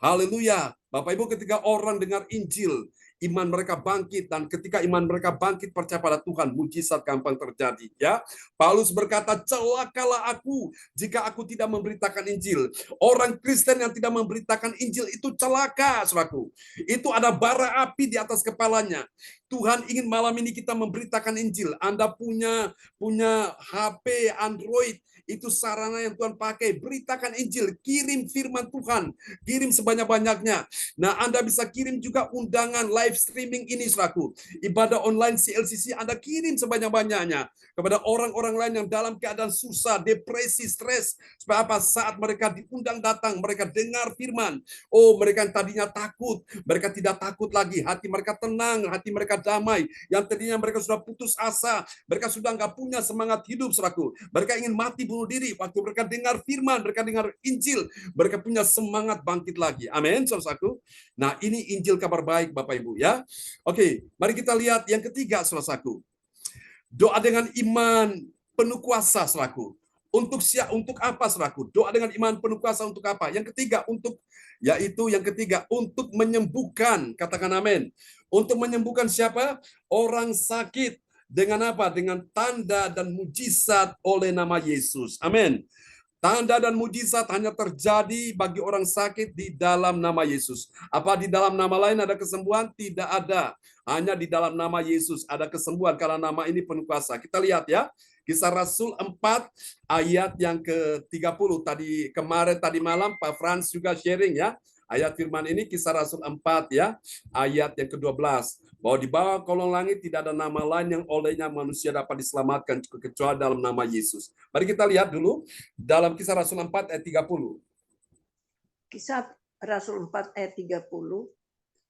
Haleluya. Bapak Ibu, ketika orang dengar Injil, iman mereka bangkit, dan ketika iman mereka bangkit percaya pada Tuhan, mujizat gampang terjadi. Ya, Paulus berkata, celakalah aku jika aku tidak memberitakan Injil. Orang Kristen yang tidak memberitakan Injil itu celaka, saudaraku. Itu ada bara api di atas kepalanya. Tuhan ingin malam ini kita memberitakan Injil. Anda punya HP Android, itu sarana yang Tuhan pakai. Beritakan Injil, kirim firman Tuhan, kirim sebanyak-banyaknya. Nah, Anda bisa kirim juga undangan live streaming ini, saudaraku. Ibadah online CLCC Anda kirim sebanyak-banyaknya kepada orang-orang lain yang dalam keadaan susah, depresi, stres. Supaya apa? Saat mereka diundang datang, mereka dengar firman. Oh, mereka yang tadinya takut, mereka tidak takut lagi. Hati mereka tenang, hati mereka damai. Yang tadinya mereka sudah putus asa, mereka sudah nggak punya semangat hidup, saudaraku. Mereka ingin mati bunuh diri. Waktu mereka dengar firman, mereka dengar Injil, mereka punya semangat bangkit lagi. Amin, saudaraku. Nah, ini Injil kabar baik, Bapak Ibu ya. Oke, mari kita lihat yang ketiga, saudaraku. Doa dengan iman penuh kuasa, saudaraku. Untuk apa, saudaraku? Doa dengan iman penuh kuasa untuk apa? Yang ketiga, untuk menyembuhkan. Katakan amin. Untuk menyembuhkan siapa? Orang sakit. Dengan apa? Dengan tanda dan mujizat oleh nama Yesus. Amin. Tanda dan mujizat hanya terjadi bagi orang sakit di dalam nama Yesus. Apa di dalam nama lain ada kesembuhan? Tidak ada. Hanya di dalam nama Yesus ada kesembuhan karena nama ini penuh kuasa. Kita lihat ya. Kisah Rasul 4 ayat yang ke-30. Tadi malam Pak Frans juga sharing ya. Ayat firman ini Kisah Rasul 4 ya. Ayat yang ke-12. Bahwa di bawah kolong langit tidak ada nama lain yang olehnya manusia dapat diselamatkan kecuali dalam nama Yesus. Mari kita lihat dulu dalam Kisah Rasul 4 ayat 30. Kisah Rasul 4 ayat 30.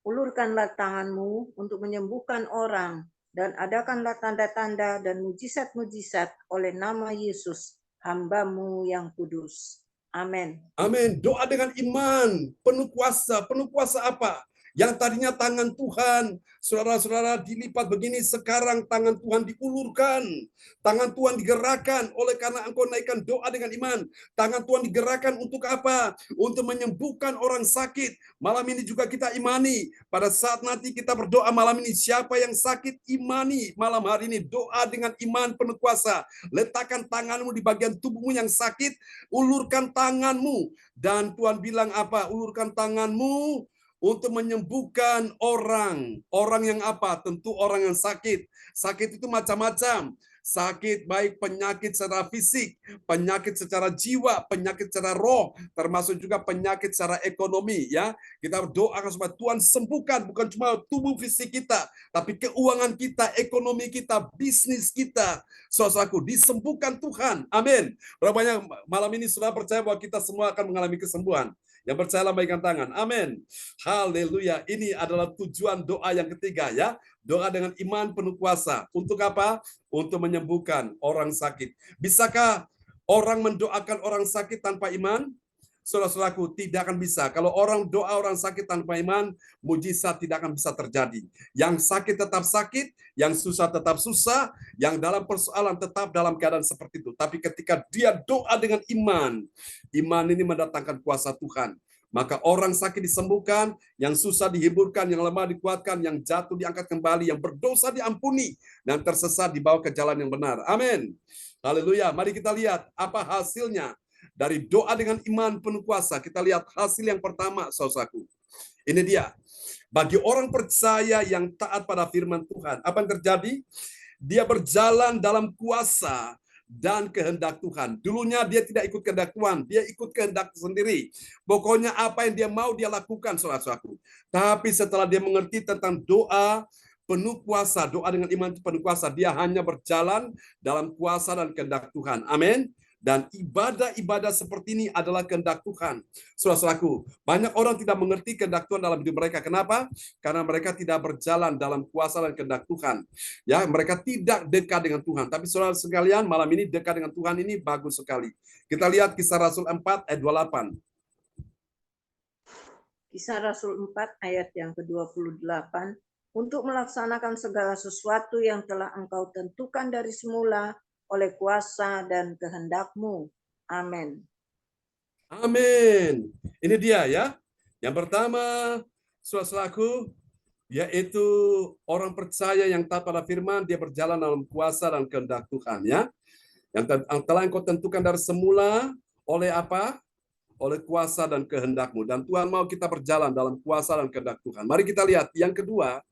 Ulurkanlah tanganmu untuk menyembuhkan orang dan adakanlah tanda-tanda dan mujizat-mujizat oleh nama Yesus, hamba-Mu yang kudus. Amin. Amin. Doa dengan iman, penuh kuasa. Penuh kuasa apa? Yang tadinya tangan Tuhan, saudara-saudara, dilipat begini, sekarang tangan Tuhan diulurkan. Tangan Tuhan digerakkan oleh karena engkau naikkan doa dengan iman. Tangan Tuhan digerakkan untuk apa? Untuk menyembuhkan orang sakit. Malam ini juga kita imani. Pada saat nanti kita berdoa malam ini, siapa yang sakit, imani. Malam hari ini, doa dengan iman penuh kuasa. Letakkan tanganmu di bagian tubuhmu yang sakit, ulurkan tanganmu. Dan Tuhan bilang apa? Ulurkan tanganmu untuk menyembuhkan orang. Orang yang apa? Tentu orang yang sakit. Sakit itu macam-macam. Sakit baik penyakit secara fisik, penyakit secara jiwa, penyakit secara roh, termasuk juga penyakit secara ekonomi ya. Kita berdoakan supaya Tuhan sembuhkan bukan cuma tubuh fisik kita, tapi keuangan kita, ekonomi kita, bisnis kita. Saudaraku, disembuhkan Tuhan. Amin. Berapa banyak malam ini sudah percaya bahwa kita semua akan mengalami kesembuhan? Yang percaya lambaikan tangan. Amin. Haleluya. Ini adalah tujuan doa yang ketiga ya. Doa dengan iman penuh kuasa. Untuk apa? Untuk menyembuhkan orang sakit. Bisakah orang mendoakan orang sakit tanpa iman? Saudara-saudaraku, tidak akan bisa. Kalau orang doa orang sakit tanpa iman, mujizat tidak akan bisa terjadi. Yang sakit tetap sakit, yang susah tetap susah, yang dalam persoalan tetap dalam keadaan seperti itu. Tapi ketika dia doa dengan iman, iman ini mendatangkan kuasa Tuhan. Maka orang sakit disembuhkan, yang susah dihiburkan, yang lemah dikuatkan, yang jatuh diangkat kembali, yang berdosa diampuni, dan tersesat dibawa ke jalan yang benar. Amin. Haleluya. Mari kita lihat apa hasilnya dari doa dengan iman penuh kuasa. Kita lihat hasil yang pertama, saudaraku. Ini dia. Bagi orang percaya yang taat pada firman Tuhan, apa yang terjadi? Dia berjalan dalam kuasa dan kehendak Tuhan. Dulunya dia tidak ikut kehendak Tuhan, dia ikut kehendak sendiri. Pokoknya apa yang dia mau dia lakukan, saudara-saudaraku. Tapi setelah dia mengerti tentang doa penuh kuasa, doa dengan iman penuh kuasa, dia hanya berjalan dalam kuasa dan kehendak Tuhan. Amin. Dan ibadah-ibadah seperti ini adalah kehendak Tuhan. Saudara-saudaraku, banyak orang tidak mengerti kehendak Tuhan dalam hidup mereka. Kenapa? Karena mereka tidak berjalan dalam kuasa dan kehendak Tuhan. Ya, mereka tidak dekat dengan Tuhan. Tapi saudara sekalian, malam ini dekat dengan Tuhan ini bagus sekali. Kita lihat Kisah Rasul 4 ayat 28. Kisah Rasul 4 ayat yang ke-28. Untuk melaksanakan segala sesuatu yang telah engkau tentukan dari semula oleh kuasa dan kehendak-Mu. Amin. Amin. Ini dia ya. Yang pertama, saudaraku, yaitu orang percaya yang taat pada firman, dia berjalan dalam kuasa dan kehendak Tuhan ya. Yang telah engkau tentukan dari semula oleh apa? Oleh kuasa dan kehendak-Mu. Dan Tuhan mau kita berjalan dalam kuasa dan kehendak Tuhan. Mari kita lihat yang kedua,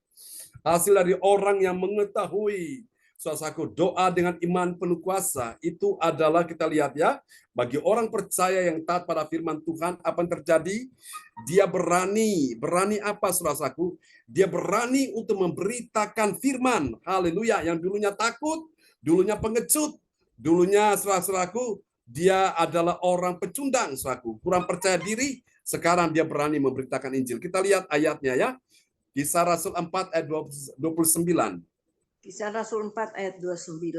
hasil dari orang yang mengetahui. Saudaraku, doa dengan iman penuh kuasa itu adalah kita lihat ya, bagi orang percaya yang taat pada firman Tuhan, apa yang terjadi? Dia berani apa saudaraku? Dia berani untuk memberitakan firman. Haleluya, yang dulunya takut, dulunya pengecut, dulunya saudaraku, dia adalah orang pecundang, saudaraku, kurang percaya diri, sekarang dia berani memberitakan Injil. Kita lihat ayatnya ya. Kisah Rasul 4 ayat 29. Kisah Rasul 4 ayat 29.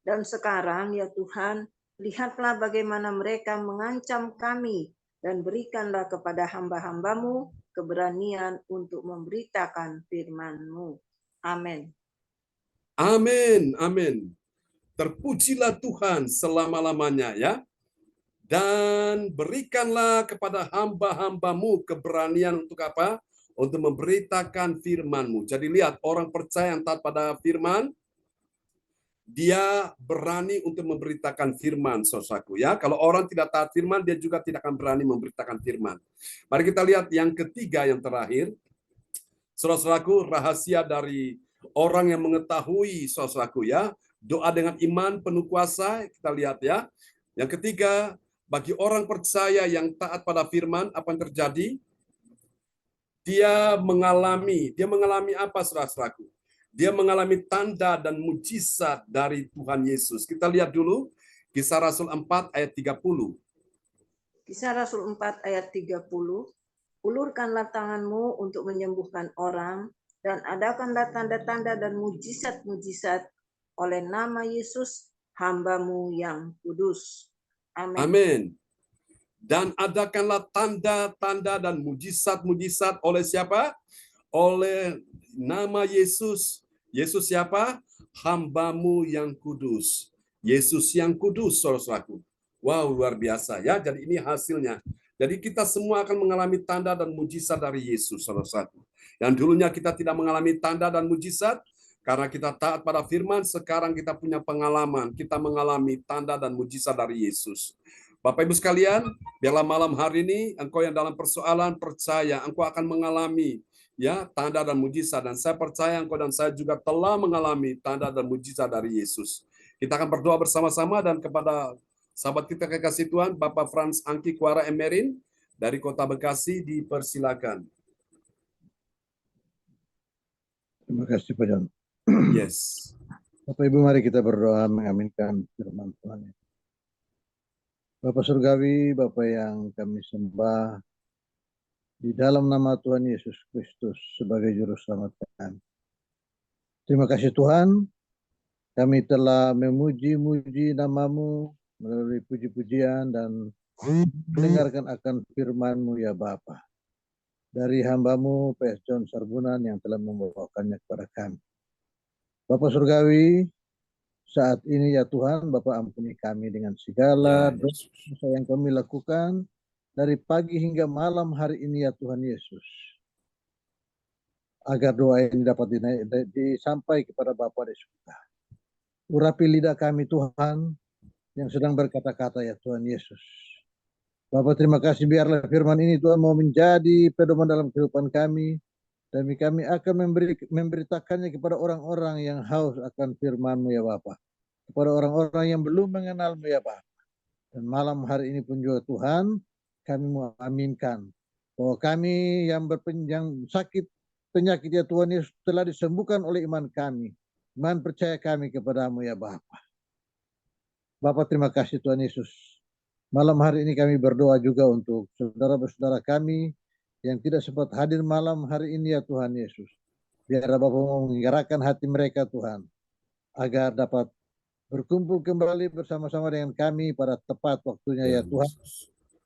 Dan sekarang ya Tuhan, lihatlah bagaimana mereka mengancam kami, dan berikanlah kepada hamba-hambamu keberanian untuk memberitakan firman-Mu. Amin. Amin, amin. Terpujilah Tuhan selama-lamanya ya. Dan berikanlah kepada hamba-hambamu keberanian untuk apa? Untuk memberitakan firman-Mu. Jadi lihat, orang percaya yang taat pada firman, dia berani untuk memberitakan firman, saudaraku ya. Kalau orang tidak taat firman, dia juga tidak akan berani memberitakan firman. Mari kita lihat yang ketiga, yang terakhir. Saudaraku, rahasia dari orang yang mengetahui, saudaraku ya, doa dengan iman penuh kuasa, kita lihat ya. Yang ketiga, bagi orang percaya yang taat pada firman, apa yang terjadi? Dia mengalami apa, saudaraku? Dia mengalami tanda dan mujizat dari Tuhan Yesus. Kita lihat dulu Kisah Rasul 4 ayat 30. Kisah Rasul 4 ayat 30. Ulurkanlah tanganmu untuk menyembuhkan orang, dan adakanlah tanda-tanda dan mujizat-mujizat oleh nama Yesus, hamba-Mu yang kudus. Amin. Amin. Dan adakanlah tanda-tanda dan mujizat-mujizat oleh siapa? Oleh nama Yesus. Yesus siapa? Hamba-Mu yang kudus. Yesus yang kudus, saudaraku. Wow, luar biasa ya. Jadi ini hasilnya. Jadi kita semua akan mengalami tanda dan mujizat dari Yesus, saudaraku. Yang dulunya kita tidak mengalami tanda dan mujizat, karena kita taat pada firman, sekarang kita punya pengalaman. Kita mengalami tanda dan mujizat dari Yesus. Bapak Ibu sekalian, biarlah malam hari ini engkau yang dalam persoalan percaya, engkau akan mengalami ya tanda dan mujizat, dan saya percaya engkau dan saya juga telah mengalami tanda dan mujizat dari Yesus. Kita akan berdoa bersama-sama, dan kepada sahabat kita kekasih Tuhan, Bapak Frans Angki Kuara Emerin dari Kota Bekasi, dipersilakan. Terima kasih Pak John. Yes. Bapak Ibu, mari kita berdoa mengaminkan firman Tuhan. Bapak Surgawi, Bapak yang kami sembah, di dalam nama Tuhan Yesus Kristus sebagai Juru Selamat kami. Terima kasih Tuhan, kami telah memuji-muji nama-Mu melalui puji-pujian dan mendengarkan akan firman-Mu ya Bapa. Dari hamba-Mu PS John Sarbunan yang telah membawakannya kepada kami. Bapak Surgawi, saat ini ya Tuhan, Bapak ampuni kami dengan segala dosa yang kami lakukan dari pagi hingga malam hari ini ya Tuhan Yesus. Agar doa ini dapat disampaikan kepada Bapa di surga. Urapi lidah kami Tuhan yang sedang berkata-kata ya Tuhan Yesus. Bapak terima kasih, biarlah firman ini Tuhan mau menjadi pedoman dalam kehidupan kami. Dan kami akan memberitakannya kepada orang-orang yang haus akan firman-Mu ya Bapa. Kepada orang-orang yang belum mengenal-Mu ya Bapa. Dan malam hari ini pun juga Tuhan, kami mengaminkan bahwa kami yang sakit penyakit ya Tuhan Yesus telah disembuhkan oleh iman kami. Iman percaya kami kepada-Mu ya Bapa. Bapak terima kasih Tuhan Yesus. Malam hari ini kami berdoa juga untuk saudara-saudara kami yang tidak sempat hadir malam hari ini ya Tuhan Yesus. Biar Bapak mau menggerakkan hati mereka Tuhan, agar dapat berkumpul kembali bersama-sama dengan kami pada tepat waktunya ya Tuhan,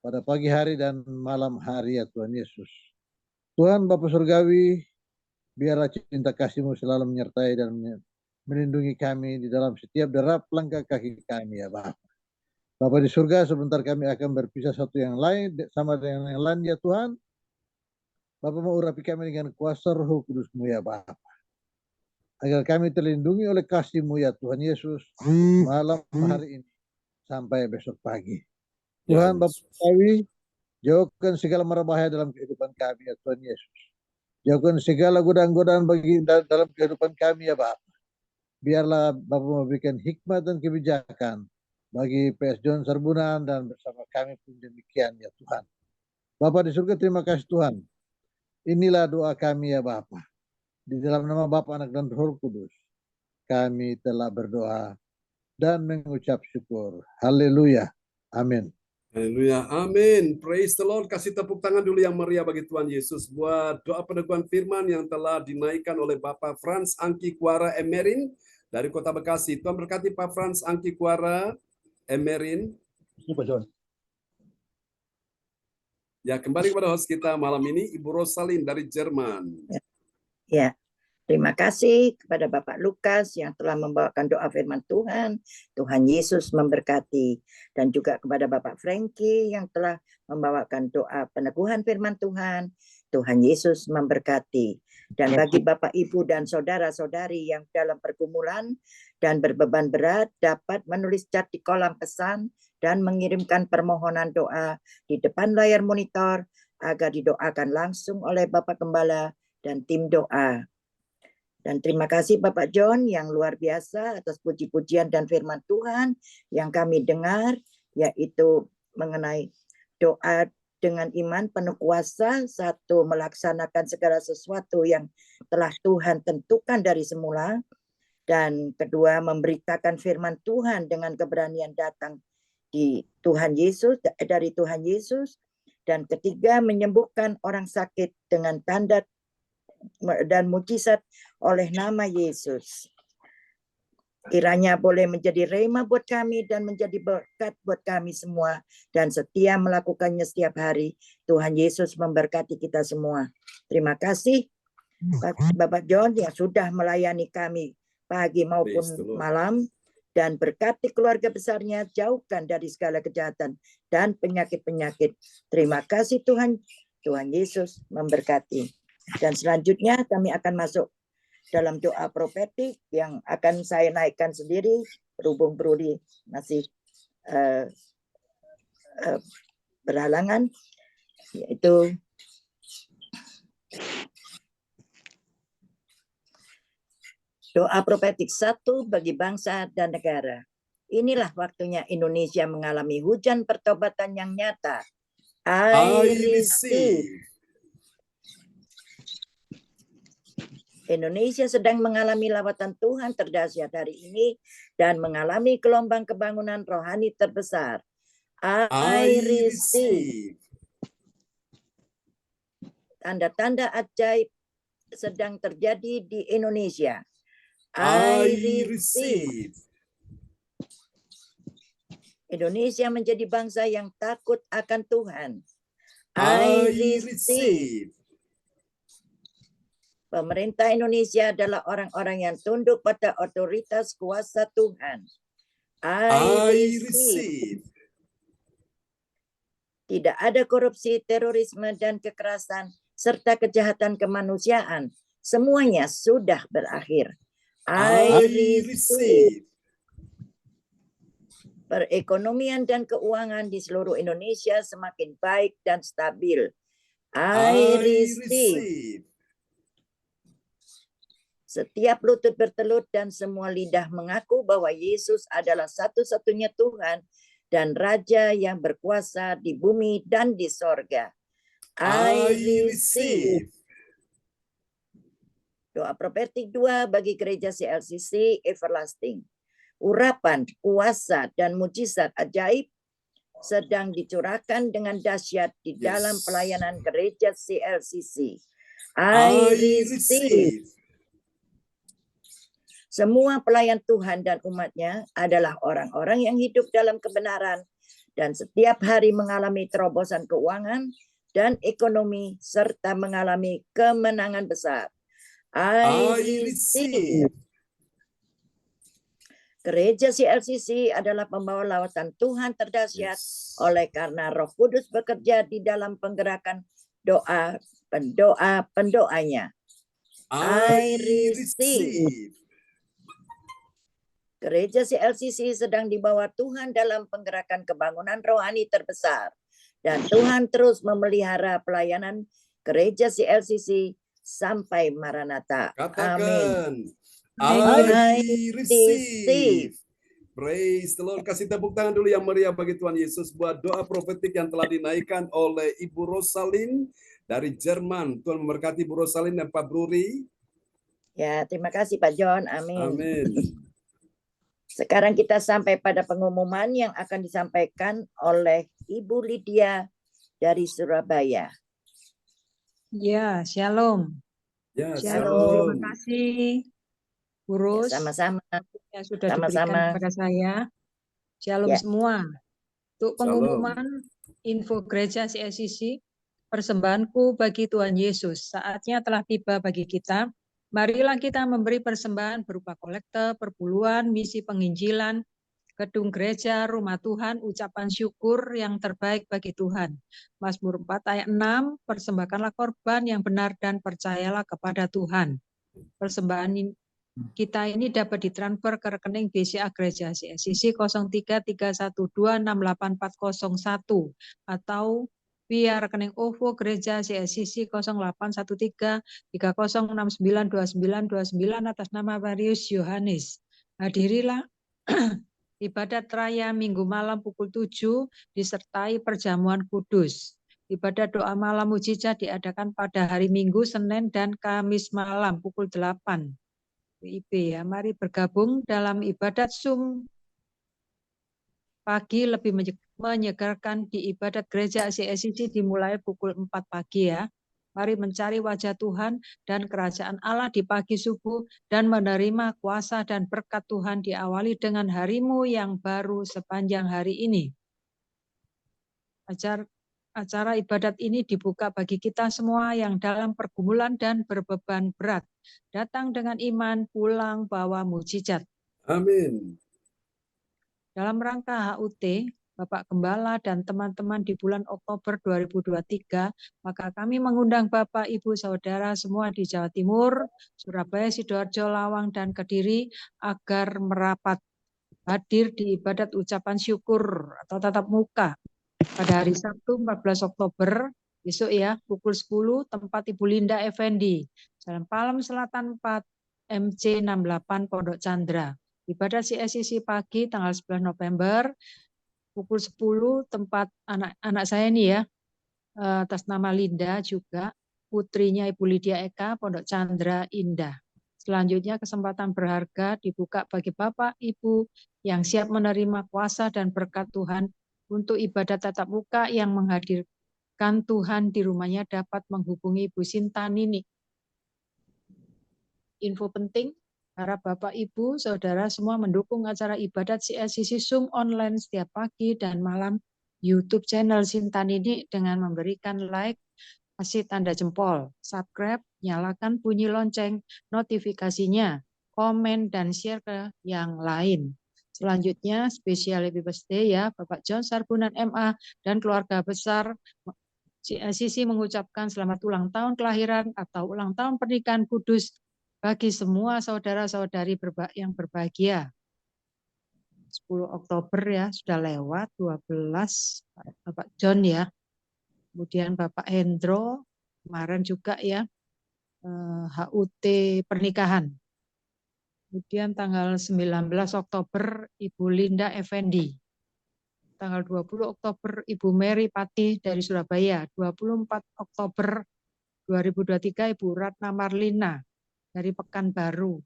pada pagi hari dan malam hari ya Tuhan Yesus. Tuhan Bapa Surgawi, biarlah cinta kasih-Mu selalu menyertai dan melindungi kami di dalam setiap derap langkah kaki kami ya Bapa. Bapa di surga, sebentar kami akan berpisah satu yang lain sama dengan yang lain ya Tuhan. Bapa mau urapi kami dengan kuasa Roh Kudus-Mu ya Bapa. Agar kami terlindungi oleh kasih-Mu ya Tuhan Yesus malam hari ini sampai besok pagi. Tuhan Bapa kami, jauhkan segala mara bahaya dalam kehidupan kami ya Tuhan Yesus. Jauhkan segala godaan-godaan dalam kehidupan kami ya Bapa. Biarlah Bapa memberikan hikmat dan kebijakan bagi PS John Sarbunan dan bersama kami pun demikian ya Tuhan. Bapa di surga, terima kasih Tuhan. Inilah doa kami ya Bapa. Di dalam nama Bapa, Anak dan Roh Kudus, kami telah berdoa dan mengucap syukur. Haleluya. Amin. Haleluya, amin. Praise the Lord. Kasih tepuk tangan dulu yang meriah bagi Tuhan Yesus buat doa peneguhan firman yang telah dinaikkan oleh Bapak Frans Angki Kuara Emerin dari Kota Bekasi. Tuhan berkati Pak Frans Angki Kuara Emerin. Ini Pak John. Ya, kembali kepada host kita malam ini, Ibu Rosalin dari Jerman. Ya, terima kasih kepada Bapak Lukas yang telah membawakan doa firman Tuhan. Tuhan Yesus memberkati. Dan juga kepada Bapak Frankie yang telah membawakan doa peneguhan firman Tuhan. Tuhan Yesus memberkati. Dan bagi Bapak, Ibu, dan saudara-saudari yang dalam pergumulan dan berbeban berat dapat menulis chat di kolom pesan dan mengirimkan permohonan doa di depan layar monitor agar didoakan langsung oleh Bapak Gembala dan tim doa. Dan terima kasih Bapak John yang luar biasa atas puji-pujian dan firman Tuhan yang kami dengar, yaitu mengenai doa dengan iman penuh kuasa, satu, melaksanakan segala sesuatu yang telah Tuhan tentukan dari semula, dan kedua, memberitakan firman Tuhan dengan keberanian datang dari Tuhan Yesus, dan ketiga, menyembuhkan orang sakit dengan tanda dan mujizat oleh nama Yesus. Kiranya boleh menjadi rema buat kami dan menjadi berkat buat kami semua dan setia melakukannya setiap hari. Tuhan Yesus memberkati kita semua. Terima kasih Bapak John yang sudah melayani kami pagi maupun malam, dan berkati keluarga besarnya, jauhkan dari segala kejahatan dan penyakit-penyakit. Terima kasih Tuhan. Tuhan Yesus memberkati. Dan selanjutnya kami akan masuk dalam doa profetik yang akan saya naikkan sendiri, berhubung Brudi masih berhalangan, yaitu doa profetik 1 bagi bangsa dan negara. Inilah waktunya Indonesia mengalami hujan pertobatan yang nyata. I receive. Indonesia sedang mengalami lawatan Tuhan terdahsyat hari ini dan mengalami gelombang kebangunan rohani terbesar. I receive. Tanda-tanda ajaib sedang terjadi di Indonesia. I receive. Indonesia menjadi bangsa yang takut akan Tuhan. I receive. Pemerintah Indonesia adalah orang-orang yang tunduk pada otoritas kuasa Tuhan. I receive. Tidak ada korupsi, terorisme, dan kekerasan, serta kejahatan kemanusiaan. Semuanya sudah berakhir. I receive. Perekonomian dan keuangan di seluruh Indonesia semakin baik dan stabil. I receive. Setiap lutut bertelut dan semua lidah mengaku bahwa Yesus adalah satu-satunya Tuhan dan Raja yang berkuasa di bumi dan di sorga. I receive. Doa profetik 2 bagi gereja CLCC Everlasting. Urapan, kuasa, dan mujizat ajaib sedang dicurahkan dengan dahsyat di dalam pelayanan gereja CLCC. I receive. Semua pelayan Tuhan dan umatnya adalah orang-orang yang hidup dalam kebenaran dan setiap hari mengalami terobosan keuangan dan ekonomi serta mengalami kemenangan besar. I receive. Gereja CLCC adalah pembawa lawatan Tuhan terdahsyat oleh karena Roh Kudus bekerja di dalam penggerakan pendoanya. I receive. Gereja CLCC sedang dibawa Tuhan dalam penggerakan kebangunan rohani terbesar. Dan Tuhan terus memelihara pelayanan gereja CLCC sampai Maranatha. Amin. Katakan, I I receive. receive. Praise the Lord. Kasih tepuk tangan dulu yang meriah bagi Tuhan Yesus buat doa profetik yang telah dinaikkan oleh Ibu Rosalin dari Jerman. Tuhan memberkati Ibu Rosalin dan Pak Bruri. Ya, terima kasih Pak John. Amin. Amin. Sekarang kita sampai pada pengumuman yang akan disampaikan oleh Ibu Lydia dari Surabaya. Ya, shalom. Ya, Shalom. Terima kasih, Bu Ya, Ros, sama-sama. yang sudah Sama-sama. diberikan kepada saya. Shalom Ya. semua. Untuk Shalom. pengumuman info gereja CSCC, persembahanku bagi Tuhan Yesus. Saatnya telah tiba bagi kita. Marilah kita memberi persembahan berupa kolekte, perpuluhan, misi penginjilan, gedung gereja, rumah Tuhan, ucapan syukur yang terbaik bagi Tuhan. Mazmur 4 ayat 6, persembahkanlah korban yang benar dan percayalah kepada Tuhan. Persembahan kita ini dapat ditransfer ke rekening BCA Gereja CSCC 0331268401 atau via rekening OVO Gereja CSCC 081330692929 atas nama Marius Yohanes. Hadirilah ibadat raya Minggu malam pukul 7 disertai perjamuan kudus. Ibadat doa malam mujizat diadakan pada hari Minggu, Senin, dan Kamis malam pukul 8. WIB ya, mari bergabung dalam ibadat Zoom pagi lebih menyegarkan di ibadat gereja CSCC dimulai pukul 4 pagi ya. Mari mencari wajah Tuhan dan kerajaan Allah di pagi subuh dan menerima kuasa dan berkat Tuhan diawali dengan harimu yang baru sepanjang hari ini. Acara ibadat ini dibuka bagi kita semua yang dalam pergumulan dan berbeban berat. Datang dengan iman, pulang bawa mujizat. Amin. Dalam rangka HUT, Bapak Gembala dan teman-teman di bulan Oktober 2023, maka kami mengundang Bapak, Ibu, Saudara semua di Jawa Timur, Surabaya, Sidoarjo, Lawang, dan Kediri agar merapat hadir di ibadat ucapan syukur atau tatap muka pada hari Sabtu 14 Oktober, besok ya, pukul 10, tempat Ibu Linda Effendi, Jalan Palem Selatan 4, MC 68 Pondok Chandra. Ibadat CSCC pagi tanggal 11 November, pukul 10, tempat anak saya ini ya, atas nama Linda juga, putrinya Ibu Lydia Eka, Pondok Chandra Indah. Selanjutnya kesempatan berharga dibuka bagi Bapak, Ibu yang siap menerima kuasa dan berkat Tuhan untuk ibadat tatap muka yang menghadirkan Tuhan di rumahnya dapat menghubungi Ibu Sinta Nini. Info penting, para Bapak, Ibu, Saudara semua mendukung acara ibadat CSCC Zoom online setiap pagi dan malam YouTube channel Sinta Nini dengan memberikan like, kasih tanda jempol, subscribe, nyalakan bunyi lonceng, notifikasinya, komen, dan share ke yang lain. Selanjutnya, spesial happy birthday ya, Bapak John Sarbunan MA dan keluarga besar CSCC mengucapkan selamat ulang tahun kelahiran atau ulang tahun pernikahan kudus bagi semua saudara-saudari yang berbahagia. 10 Oktober ya, sudah lewat, 12 Bapak John ya. Kemudian Bapak Hendro, kemarin juga ya, HUT pernikahan. Kemudian tanggal 19 Oktober Ibu Linda Effendi. Tanggal 20 Oktober Ibu Mary Pati dari Surabaya. 24 Oktober 2023 Ibu Ratna Marlina dari Pekanbaru.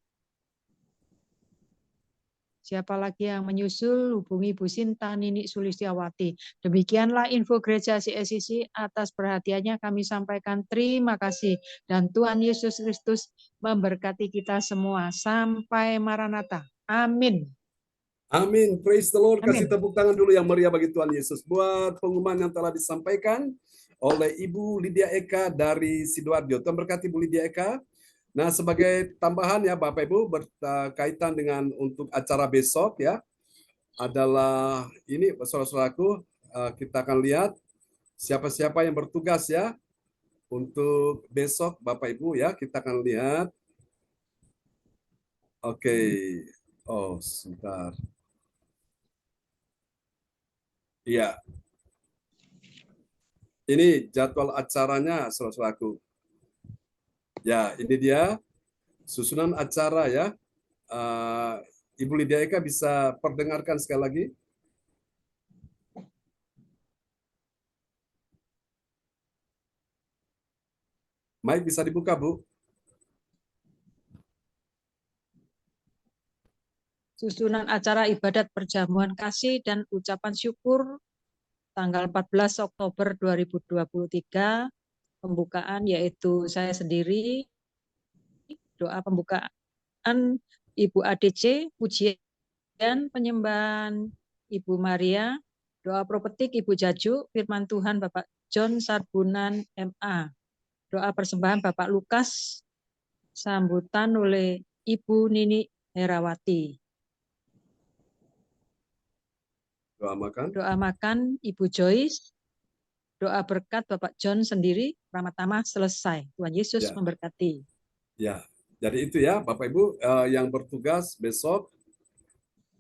Siapa lagi yang menyusul, hubungi Bu Sinta Nini Sulistiawati. Demikianlah info gereja CSCC. Atas perhatiannya kami sampaikan terima kasih. Dan Tuhan Yesus Kristus memberkati kita semua. Sampai Maranatha. Amin. Amin. Praise the Lord. Kasih Amin. tepuk tangan dulu yang meriah bagi Tuhan Yesus buat pengumuman yang telah disampaikan oleh Ibu Lydia Eka dari Sidoarjo. Tuhan berkati Bu Lydia Eka. Nah, sebagai tambahan ya Bapak Ibu berkaitan dengan untuk acara besok ya, adalah ini saudara-saudaraku, kita akan lihat siapa-siapa yang bertugas ya untuk besok Bapak Ibu ya, kita akan lihat. Oke. Oh, sebentar. Iya. Ini jadwal acaranya saudara-saudaraku. Ya, ini dia susunan acara ya. Ibu Lydia Eka bisa perdengarkan sekali lagi. Mic bisa dibuka, Bu. Susunan acara ibadat perjamuan kasih dan ucapan syukur tanggal 14 Oktober 2023. Pembukaan yaitu saya sendiri, doa pembukaan Ibu ADC, pujian penyembahan Ibu Maria, doa prophetik Ibu Jaju, firman Tuhan Bapak John Sarbunan MA, doa persembahan Bapak Lukas, sambutan oleh Ibu Nini Herawati. Doa makan Ibu Joyce, doa berkat Bapak John sendiri, pertama selesai. Tuhan Yesus memberkati. Ya, jadi itu ya Bapak Ibu yang bertugas besok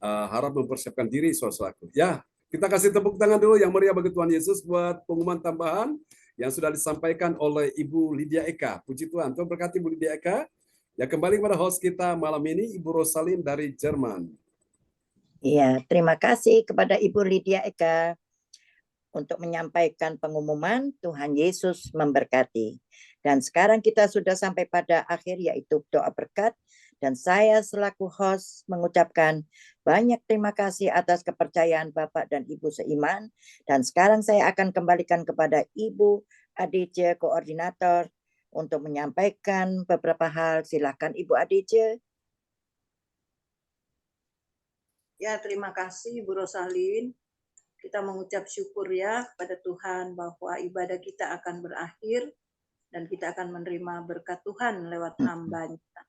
harap mempersiapkan diri saudaraku. Ya, kita kasih tepuk tangan dulu yang meriah bagi Tuhan Yesus buat pengumuman tambahan yang sudah disampaikan oleh Ibu Lydia Eka. Puji Tuhan, Tuhan berkati Ibu Lydia Eka. Ya, kembali kepada host kita malam ini, Ibu Rosalin dari Jerman. Iya, terima kasih kepada Ibu Lydia Eka untuk menyampaikan pengumuman. Tuhan Yesus memberkati. Dan sekarang kita sudah sampai pada akhir yaitu doa berkat. Dan saya selaku host mengucapkan banyak terima kasih atas kepercayaan Bapak dan Ibu seiman. Dan sekarang saya akan kembalikan kepada Ibu ADC Koordinator untuk menyampaikan beberapa hal. Silakan Ibu ADC. Ya, terima kasih Ibu Rosalin. Kita mengucap syukur ya kepada Tuhan bahwa ibadah kita akan berakhir dan kita akan menerima berkat Tuhan lewat hamba-Nya.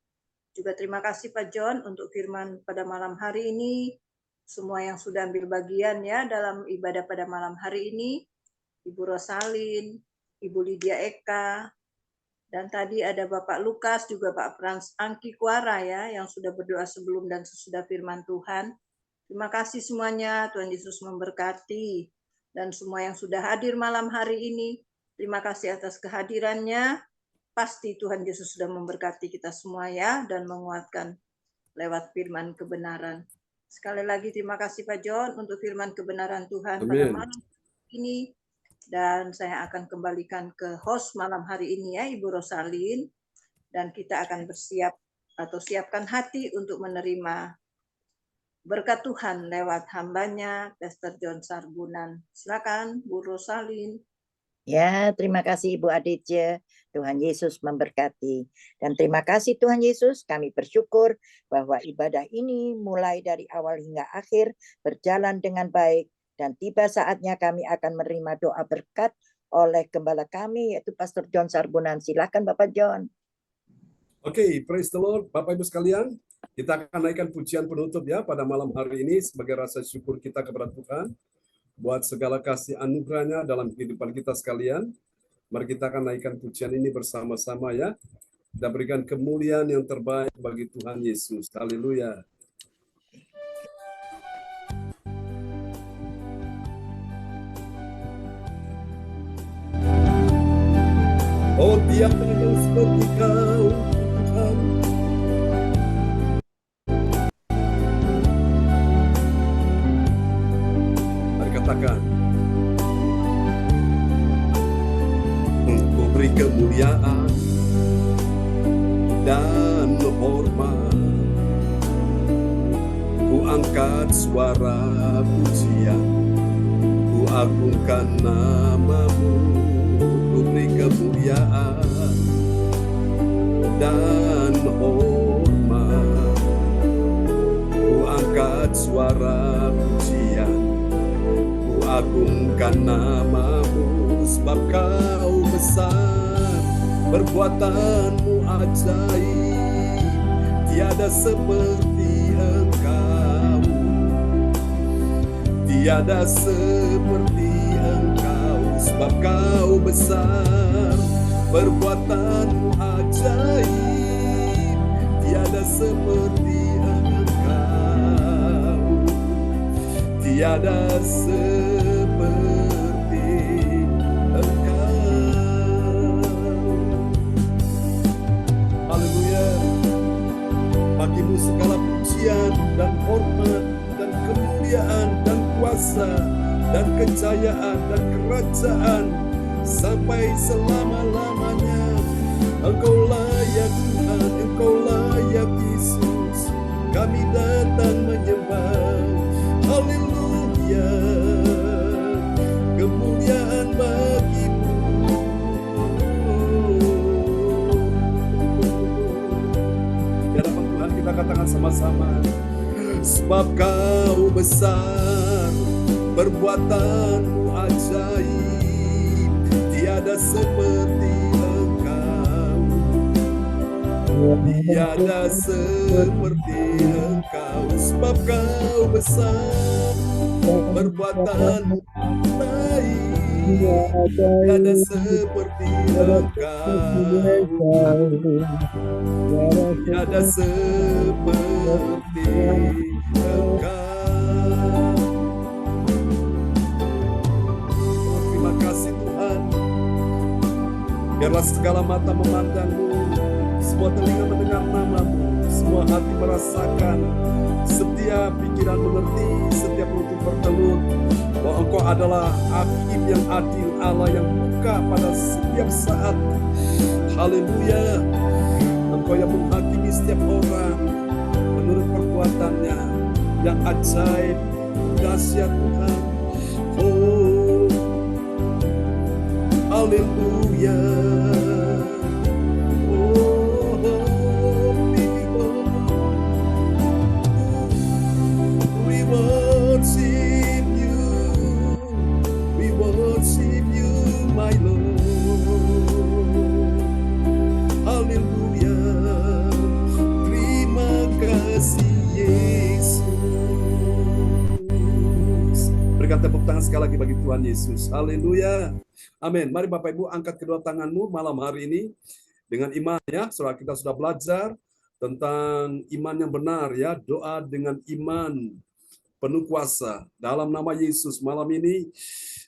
Juga terima kasih Pak John untuk firman pada malam hari ini. Semua yang sudah ambil bagian ya dalam ibadah pada malam hari ini. Ibu Rosalin, Ibu Lydia Eka, dan tadi ada Bapak Lukas, juga Pak Frans Angki Kuara ya, yang sudah berdoa sebelum dan sesudah firman Tuhan. Terima kasih semuanya, Tuhan Yesus memberkati. Dan semua yang sudah hadir malam hari ini, terima kasih atas kehadirannya. Pasti Tuhan Yesus sudah memberkati kita semua ya, dan menguatkan lewat firman kebenaran. Sekali lagi terima kasih Pak John untuk firman kebenaran Tuhan pada malam ini. Dan saya akan kembalikan ke host malam hari ini ya, Ibu Rosalin. Dan kita akan bersiap atau siapkan hati untuk menerima berkat Tuhan lewat hambanya, Pastor John Sarbunan. Silakan, Bu Rosalin. Ya, terima kasih Ibu ADC. Tuhan Yesus memberkati. Dan terima kasih Tuhan Yesus, kami bersyukur bahwa ibadah ini mulai dari awal hingga akhir berjalan dengan baik. Dan tiba saatnya kami akan menerima doa berkat oleh gembala kami, yaitu Pastor John Sarbunan. Silakan Bapak John. Oke, praise the Lord, Bapak Ibu sekalian. Kita akan naikkan pujian penutup ya pada malam hari ini sebagai rasa syukur kita kepada Tuhan buat segala kasih anugerahnya dalam kehidupan kita sekalian. Mari kita akan naikkan pujian ini bersama-sama ya. Dan berikan kemuliaan yang terbaik bagi Tuhan Yesus. Haleluya. Oh, tiada yang seperti Kau, Tuhan. Mari katakan. Ku beri kemuliaan dan hormat. Ku angkat suara pujian. Ku agungkan nama-Mu. Ku beri kemuliaan dan hormat. Ku angkat suara pujian. Ku agungkan nama-Mu, sebab Kau besar, perbuatan-Mu ajaib, tiada seperti Engkau, tiada seperti Engkau, sebab Kau besar, perbuatan-Mu ajaib, tiada seperti Engkau, tiada seperti Engkau. segala pujian dan hormat dan kemuliaan dan kuasa dan kejayaan dan kerajaan sampai selama-lamanya. Engkau layak Tuhan, Engkau layak Yesus, kami datang menyembah. Haleluya, kemuliaan bagi-Mu. Di hadapan Tuhan kita katakan sama-sama, sebab Kau besar, perbuatan-Mu ajaib, tiada seperti Engkau, tiada seperti Engkau. Sebab Kau besar, perbuatan-Mu ajaib, tiada seperti Engkau, tiada seperti Engkau. Terima kasih Tuhan. Biarlah segala mata memandang-Mu, semua telinga mendengar nama-Mu, semua hati merasakan, setiap pikiran mengerti, setiap lutut bertelut bahwa Engkau adalah Hakim yang adil, Allah yang buka pada setiap saat. Haleluya. Engkau yang menghakimi setiap orang menurut perbuatannya yang ajaib, dahsyat Tuhan. Oh, haleluya. We worship you, my Lord. Haleluya. Terima kasih Yesus. Berikan tepuk tangan sekali lagi bagi Tuhan Yesus. Haleluya. Amin. Mari Bapak Ibu angkat kedua tanganmu malam hari ini dengan iman ya. Saudara, kita sudah belajar tentang iman yang benar ya. Doa dengan iman penuh kuasa. Dalam nama Yesus malam ini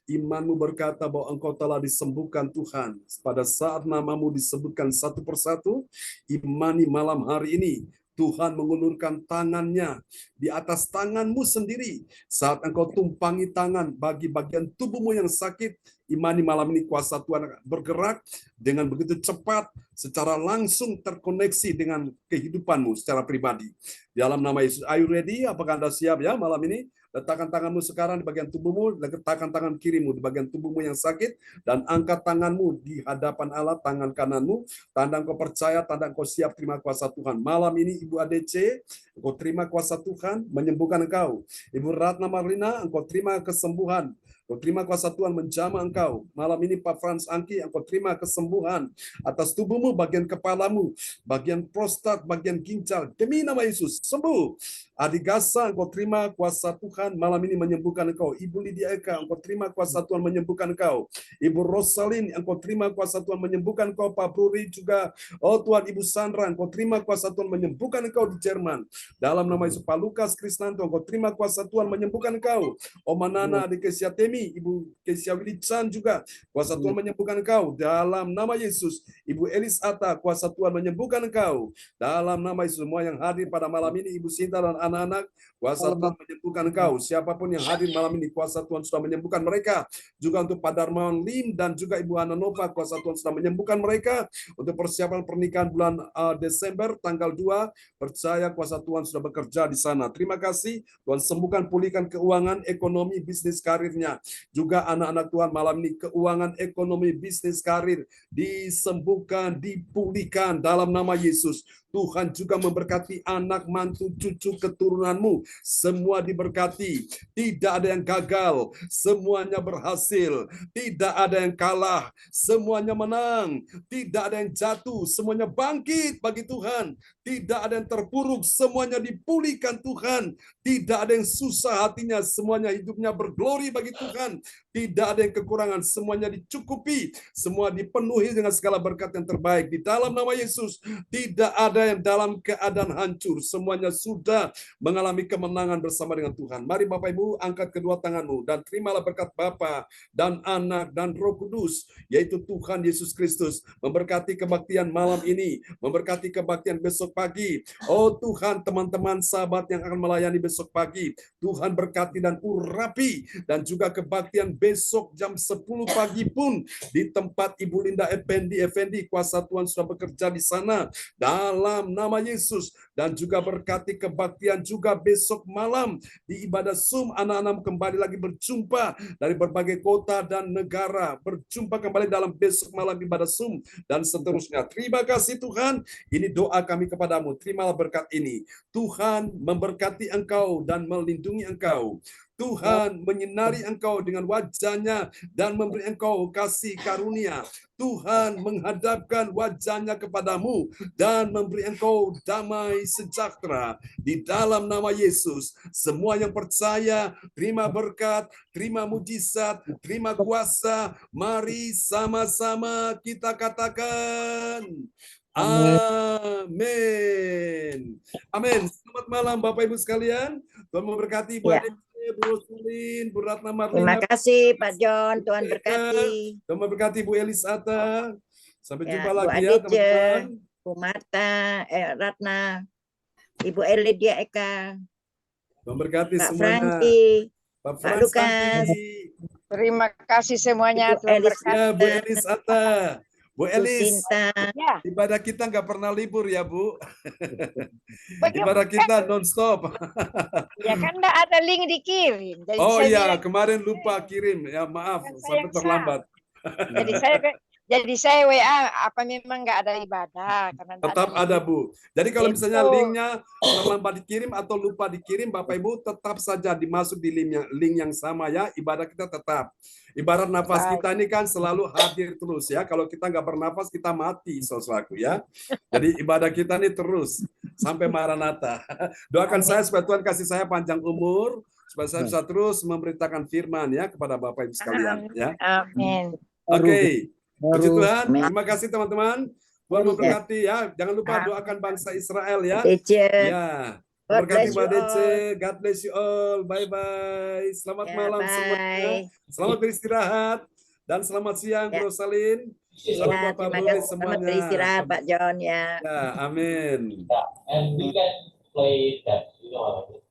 imanmu berkata bahwa engkau telah disembuhkan Tuhan. Pada saat namamu disebutkan satu persatu, imani malam hari ini Tuhan mengulurkan tangannya di atas tanganmu sendiri. Saat engkau tumpangi tangan bagi bagian tubuhmu yang sakit, imani malam ini kuasa Tuhan bergerak dengan begitu cepat, secara langsung terkoneksi dengan kehidupanmu secara pribadi. Di dalam nama Yesus, are you ready? Apakah Anda siap ya malam ini? Letakkan tanganmu sekarang di bagian tubuhmu, letakkan tangan kirimu di bagian tubuhmu yang sakit, dan angkat tanganmu di hadapan Allah, tangan kananmu, tanda engkau percaya, tanda engkau siap terima kuasa Tuhan. Malam ini Ibu ADC, engkau terima kuasa Tuhan, menyembuhkan engkau. Ibu Ratna Marlina, engkau terima kesembuhan. Engkau terima kuasa Tuhan menjamah engkau. Malam ini Pak Frans Angki, engkau terima kesembuhan atas tubuhmu, bagian kepalamu, bagian prostat, bagian ginjal. Demi nama Yesus, sembuh. Adi Gasa, engkau terima kuasa Tuhan malam ini menyembuhkan engkau. Ibu Lydia Eka, engkau terima kuasa Tuhan menyembuhkan engkau. Ibu Rosalin, engkau terima kuasa Tuhan menyembuhkan engkau. Pak Bruri juga, oh Tuhan, Ibu Sandra, engkau terima kuasa Tuhan menyembuhkan engkau di Jerman. Dalam nama Yesus, Pak Lukas Krisnanto, engkau terima kuasa Tuhan menyembuhkan engkau. Oma Nana Adik Kesia Temi, Ibu Kesia Wilichan juga, kuasa Tuhan menyembuhkan engkau. Dalam nama Yesus, Ibu Elis Atta, kuasa Tuhan menyembuhkan engkau. Dalam nama Yesus, semua yang hadir pada malam ini, Ibu Sinta dan anak-anak, kuasa Tuhan menyembuhkan engkau. Siapapun yang hadir malam ini, kuasa Tuhan sudah menyembuhkan mereka. Juga untuk Pak Darmawan Lim dan juga Ibu Hana Nova, kuasa Tuhan sudah menyembuhkan mereka. Untuk persiapan pernikahan bulan Desember tanggal 2, percaya kuasa Tuhan sudah bekerja di sana. Terima kasih, Tuhan sembuhkan, pulihkan keuangan, ekonomi, bisnis, karirnya. Juga anak-anak Tuhan malam ini, keuangan, ekonomi, bisnis, karir disembuhkan, dipulihkan dalam nama Yesus. Tuhan juga memberkati anak, mantu, cucu, keturunanmu. Semua diberkati. Tidak ada yang gagal. Semuanya berhasil. Tidak ada yang kalah. Semuanya menang. Tidak ada yang jatuh. Semuanya bangkit bagi Tuhan. Tidak ada yang terpuruk. Semuanya dipulihkan Tuhan. Tidak ada yang susah hatinya. Semuanya hidupnya berglori bagi Tuhan. Tidak ada yang kekurangan. Semuanya dicukupi. Semua dipenuhi dengan segala berkat yang terbaik. Di dalam nama Yesus, tidak ada yang dalam keadaan hancur. Semuanya sudah mengalami kemenangan bersama dengan Tuhan. Mari Bapak Ibu angkat kedua tanganmu dan terimalah berkat Bapa dan Anak dan Roh Kudus, yaitu Tuhan Yesus Kristus, memberkati kebaktian malam ini, memberkati kebaktian besok pagi. Oh Tuhan, teman-teman sahabat yang akan melayani besok pagi, Tuhan berkati dan urapi, dan juga kebaktian besok jam 10 pagi pun di tempat Ibu Linda Effendi, kuasa Tuhan sudah bekerja di sana dalam nama Yesus. Dan juga berkati kebaktian juga besok malam di ibadah Zoom, anak-anak kembali lagi berjumpa dari berbagai kota dan negara, berjumpa kembali dalam besok malam ibadah Zoom dan seterusnya. Terima kasih Tuhan, ini doa kami kepadamu, terimalah berkat ini. Tuhan memberkati engkau dan melindungi engkau. Tuhan menyinari engkau dengan wajahnya dan memberi engkau kasih karunia. Tuhan menghadapkan wajahnya kepadamu dan memberi engkau damai sejahtera di dalam nama Yesus. Semua yang percaya, terima berkat, terima mujizat, terima kuasa. Mari sama-sama kita katakan amin. Amin. Selamat malam Bapak Ibu sekalian. Tuhan memberkati Ibu Ya. Adek, Bu Rosalin, Bu Ratna Terima Marlina. kasih Pak John, Tuhan berkati. Tuhan memberkati Bu Elisata. Sampai Ya, jumpa Bu lagi ya Adice, teman-teman. Bu Marta, Ratna, Ibu Elidia Eka, Tuhan berkati Pak semuanya. Franky, Pak Pak Frans Lukas. Andi. Terima kasih semuanya. Ibu Tuhan Elis, berkati. Ya, Bu Elisata. Bu Bu Elis, Sinta. Ya, ibadah kita nggak pernah libur ya, Bu. bagaimana? Ibadah kita non-stop. Ya kan enggak ada link dikirim. Jadi Oh saya iya, bilang, kemarin lupa kirim. Ya maaf, Kan saya sampai yang terlambat. jadi saya WA apa memang enggak ada ibadah karena enggak Tetap ada, link. Bu. Jadi kalau misalnya Itu. linknya terlambat dikirim atau lupa dikirim, Bapak Ibu tetap saja dimasuk di link yang sama ya. Ibadah kita tetap. Ibarat nafas Baik. kita ini kan selalu hadir terus ya. Kalau kita nggak bernafas, kita mati, saudaraku ya. Jadi ibadah kita ini terus sampai Maranatha. Doakan saya supaya Tuhan kasih saya panjang umur, supaya saya bisa terus memberitakan firman ya kepada Bapak Ibu sekalian ya. Amin. Oke. Puji Baru Tuhan. Amin. Terima kasih teman-teman. Tuhan memberkati ya. Jangan lupa doakan bangsa Israel ya. Dece, Ya. God Berkati bless Mbak you Dece. all. God bless you all. Bye-bye. Selamat Ya, malam semuanya. bye. Selamat beristirahat. Dan selamat siang, Ya. Bu Rosalin. Ya, Selamat Bapak terima Budi kasih. Selamat semuanya. beristirahat Pak John ya. Ya, amin. And we can play that, you know.